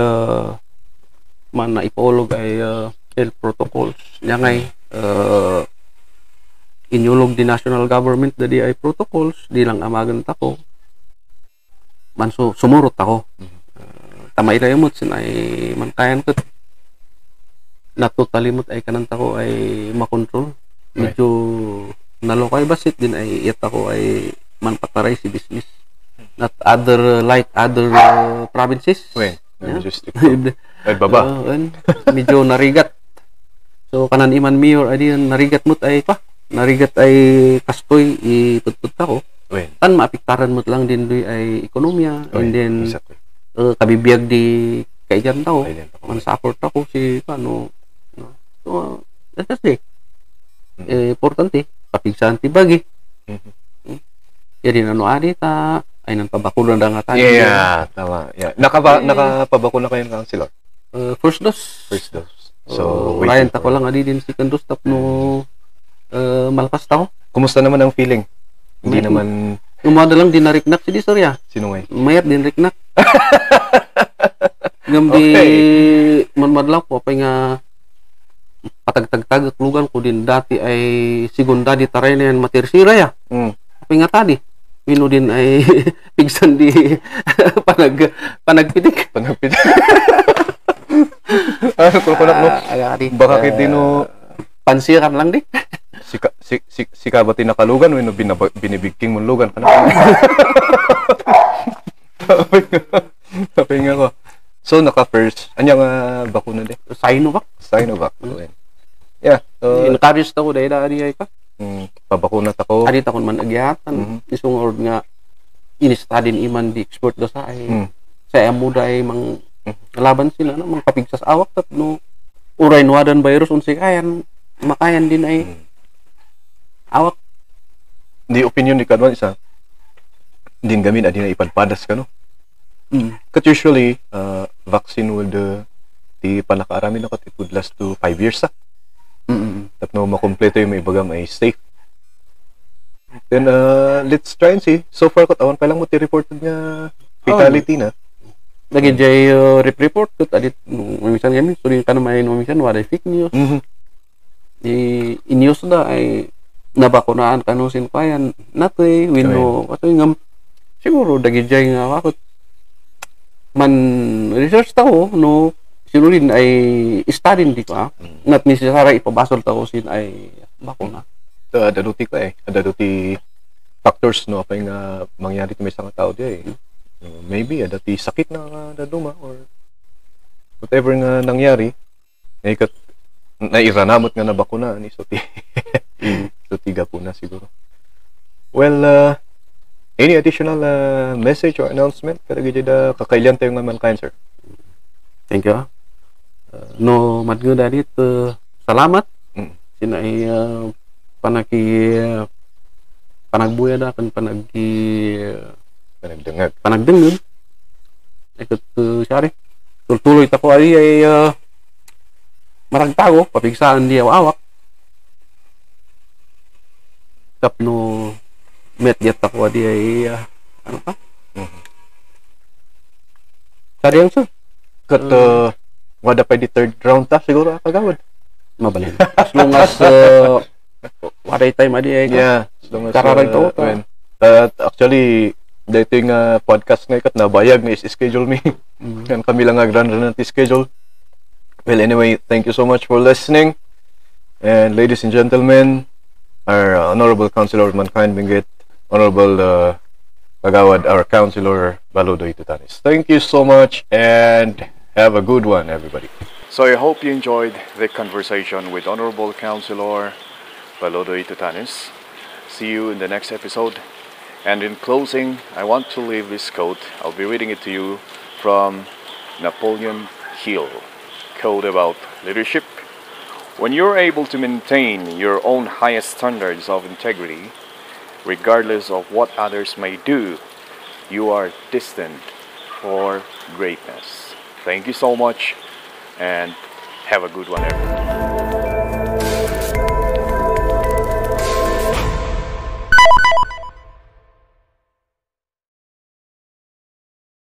man na ipolog ay health protocols niya ngay inyulog di national government dadi ay protocols di lang amagan tako man sumurot ako tamay rayamot sin ay Mankayan ket natutalimot ay kanan tako ay makontrol medyo nalokay basit din ay iyat ako ay manpataray si business not other like other provinces baba medyo narigat so kanan iman mayor ay narigat mo't ay narigat ay kastoy itutut ako tan maapiktaran mo't lang din doy ay ekonomiya and then kabibiyag di kaigan tao man support ako si so that's it importante kapigsan ti bagi. Yan ano ta ay nang pabakulan nga tayo. Tama. Nakapabakuna kayo ng counselor? First dose. So, Ryan ko lang adi din second dose tapno malpas tao. Kumusta naman ang feeling? Hindi naman umada lang din nariknak si Disorya. Sino ngay? Mayat din riknak. Ngambi madlaw ko pa nga patagtagtag lugan ko din dati ay segunda di taray na yan matirsira ya. Apa nga tadi wino din ay pigsan di panagpitik. Kukunak no. Baka kitino pansiran lang di. Si kabati nakalugan wino binibigking mo lugan kana. Tapi nga ko. So naka-first anyang bakuna de? Sinovac. Yeah. Encourage ako dahil ay ka. Pabakuna ako. Adit ako man agyatan. Isungod nga in-study iman di expert do sa ay sa muda ay mang laban sila no mang kapigsas awak tapno uray nuadan virus unsi kayan makayan din ay awak. Di opinion ni Kadwan isa, din gamin adi na ipadpadas ka, no? Because usually, vaccine would, di panakaarami na kat, it would last to 5 years, sa. Tapno makompleto yung may bagam ay safe. Then, let's try and see. So far, katawan pa lang mo ti-reported nga fatality na. Lagi jay report kat adit mamisan kami suri ka na may mamisan wala fake news. I-news da ay nabakunaan kanusin kayan natoy wino katoy ngam siguro dagi jay nga wakot man research tao no sinurin ay study di ko not necessary ipabasol tao sin ay bakuna. Ada duty ko ada duty factors no apa yung mangyari sa may isang tao di maybe ada ti sakit na naduma or whatever nga nangyari ikat nairanamot nga na bakuna ni so ti so tiga po na siguro. Well, any additional message or announcement kada gid kakailan tayo nga mankind, sir? Thank you. No madgo dadit salamat sinay panagbuya da kan panagdengag ikot syari tuloy ta ko ay maragtago papigsaan di awak tapno met yat ako di ay ano pa sariyang sir kat wada pa di third round ta siguro kagawad mabalin as long as waday time adi ay as long as kararag to actually dito yung podcast nga ikat nabayag na is-schedule me kan kami lang agrand na schedule. Well, anyway, thank you so much for listening. And ladies and gentlemen, our Honorable Councilor Mankind Benguet, Honorable Kagawad, our Councilor Balodoy Tutanis. Thank you so much and have a good one, everybody. So I hope you enjoyed the conversation with Honorable Councilor Balodoy Tutanis. See you in the next episode. And in closing, I want to leave this quote. I'll be reading it to you from Napoleon Hill. Quote about leadership. When you're able to maintain your own highest standards of integrity, regardless of what others may do, you are destined for greatness. Thank you so much and have a good one, everyone.